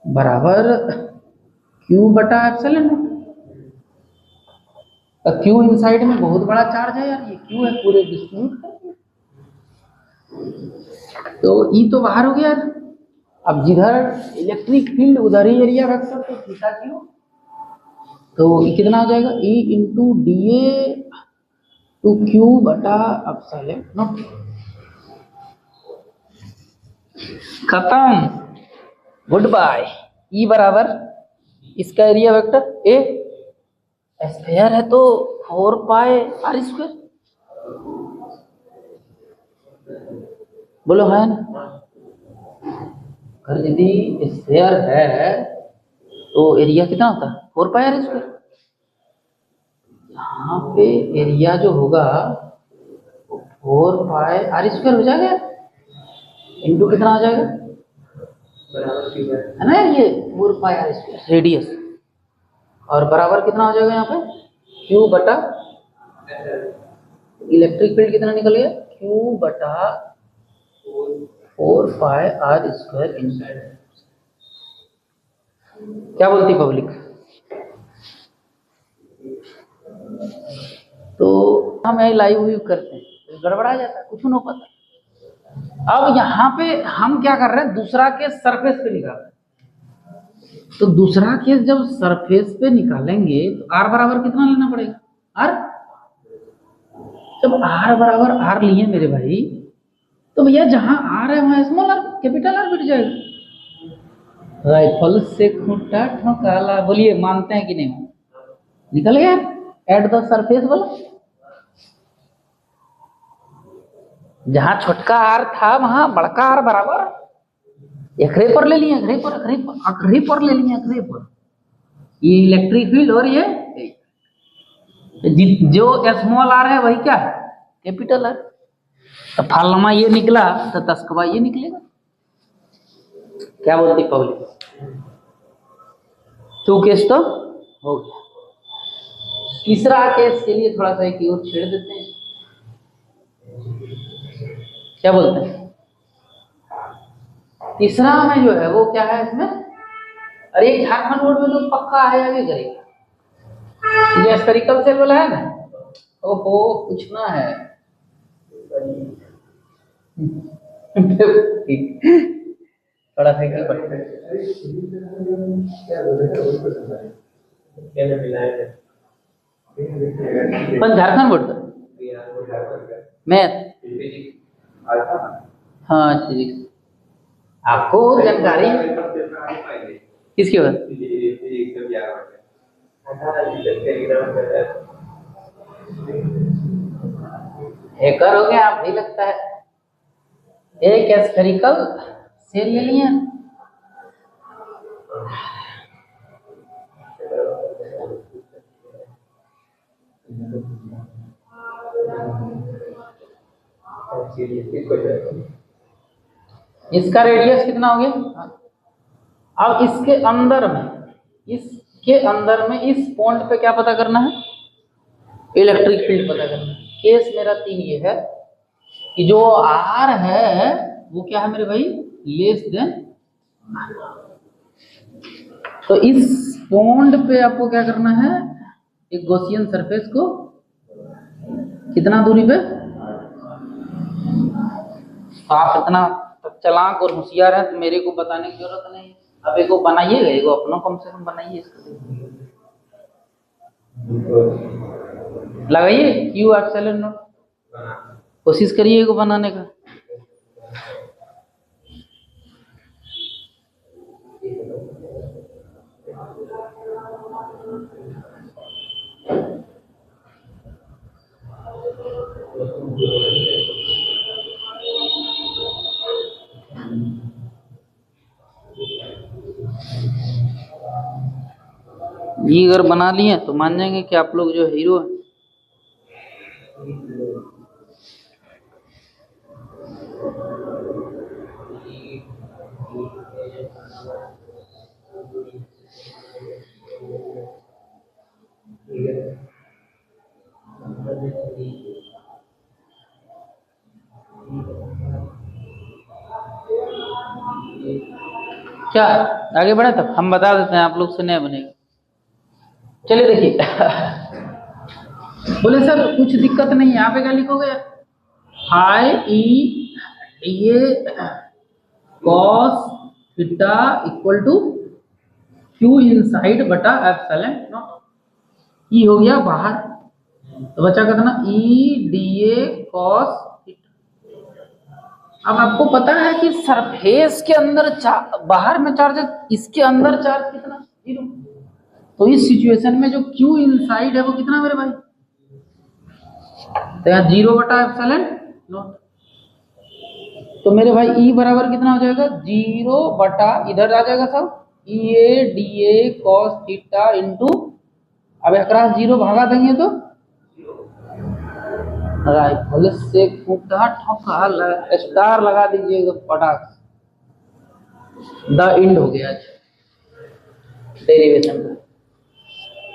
बराबर क्यू बटा एप्सिलॉन नॉट। क्यू इनसाइड में बहुत बड़ा चार्ज है यार, ये क्यू है पूरे डिस्ट्रीब्यूट कर, तो ई तो बाहर हो गया। अब जिधर इलेक्ट्रिक फील्ड उधर ही एरिया वेक्टर, तो थीटा क्यू, तो ये कितना हो जाएगा, E into D A to Q बटा एप्सिलॉन नॉट। खत्म, गुड बाय। ई बराबर इसका एरिया वेक्टर ए, स्फीयर है तो 4 पाई आर स्क्वायर, बोलो है ना। अगर यदि स्फीयर है तो एरिया कितना होता है, 4 पाई आर स्क्वायर। यहाँ पे एरिया जो होगा 4 पाई आर स्क्वायर हो जाएगा, इंटू कितना हो जाएगा, है ना ये 4 पाई आर स्क्वायर रेडियस, और बराबर कितना हो जाएगा यहाँ पे क्यू बटा, इलेक्ट्रिक फील्ड कितना निकल गया, क्यू बटा 4 पाई आर स्क्वायर इनसाइड। क्या बोलती पब्लिक, तो हम यही लाइव करते हैं, गड़बड़ा जाता है, कुछ नहीं पता। अब यहाँ पे हम क्या कर रहे हैं, दूसरा केस सरफेस पे निकाल रहे हैं। तो दूसरा केस जब सरफेस पे निकालेंगे तो आर बराबर कितना लेना पड़ेगा, आर। जब आर बराबर आर लिए मेरे भाई, तो भैया जहां आर है वहां small are capital R bit जाएगा। राइफल से खूंटा ठोकाला, बोलिए मानते हैं कि नहीं, निकल गया एट द सरफेस वाला। जहां छोटका आर था वहां बड़का आर बराबर अखरे पर ले लिए, अखरे पर ले लिए, अखरे पर ये इलेक्ट्रिक फील्ड, और ये जो स्मॉल आर है वही क्या है, कैपिटल आर। तो फालमा ये निकला तो तस्कबा ये निकलेगा। क्या बोलती पब्लिक, टू केस तो हो गया। तीसरा केस के लिए थोड़ा सा एक और छेड़ देते हैं, क्या बोलते हैं, तीसरा में जो है वो क्या है इसमें, अरे झारखंड बोर्ड में तो पक्का है आगे करेगा, जो स्फेरिकल सेल वाला है ना, ओहो पूछना है थोड़ा सा क्या पढ़ते हैं, झारखंड बोर्ड का मैथ हाँ फिजिक्स, आपको जानकारी किसके बाद हैकर हो गया आप, नहीं लगता है? एक स्फेरिकल सेल ले लिए, इसका रेडियस कितना हो गया? अब इसके अंदर में इस पॉइंट पे क्या पता करना है? इलेक्ट्रिक फील्ड पता करना है। केस मेरा 3 ये है कि जो आर है वो क्या है मेरे भाई? Less than. तो इस पॉइंट पे आपको क्या करना है? एक गॉसियन सरफेस को कितना दूरी पे? आप इतना चालाक और होशियार है तो मेरे को बताने की जरूरत नहीं। अब एक को बनाइएगा, एक अपना कम से कम बनाइए, इसको लगाइए क्यू एप्सिलॉन नॉट, कोशिश करिए को बनाने का। ये अगर बना लिए तो मान जाएंगे कि आप लोग जो हीरो है। क्या आगे बढ़े? तब हम बता देते हैं, आप लोग से नहीं बनेगा। चलिए देखिए बोले सर कुछ दिक्कत नहीं है, यहाँ पे क्या लिखोगे? हाई ई ये cos theta equal to Q inside बटा एप्सिलॉन नॉट। ई हो गया बाहर, तो बचा कितना? E D A cos theta. अब आपको पता है कि सरफेस के अंदर बाहर में चार्ज, इसके अंदर चार्ज कितना? 0। तो इस सिचुएशन में जो क्यू इनसाइड है वो कितना मेरे भाई? तो यहाँ 0 बटा एप्सिलॉन नॉट। तो मेरे भाई ई बराबर कितना हो जाएगा? 0 बटा, इधर आ जाएगा सब, E A D A cos theta into, अब अक्रॉस 0 भागा देंगे तो राइफल से फूटा ठोका स्टार लगा दीजिएगा पटाख, द एंड हो गया डेरिवेशन।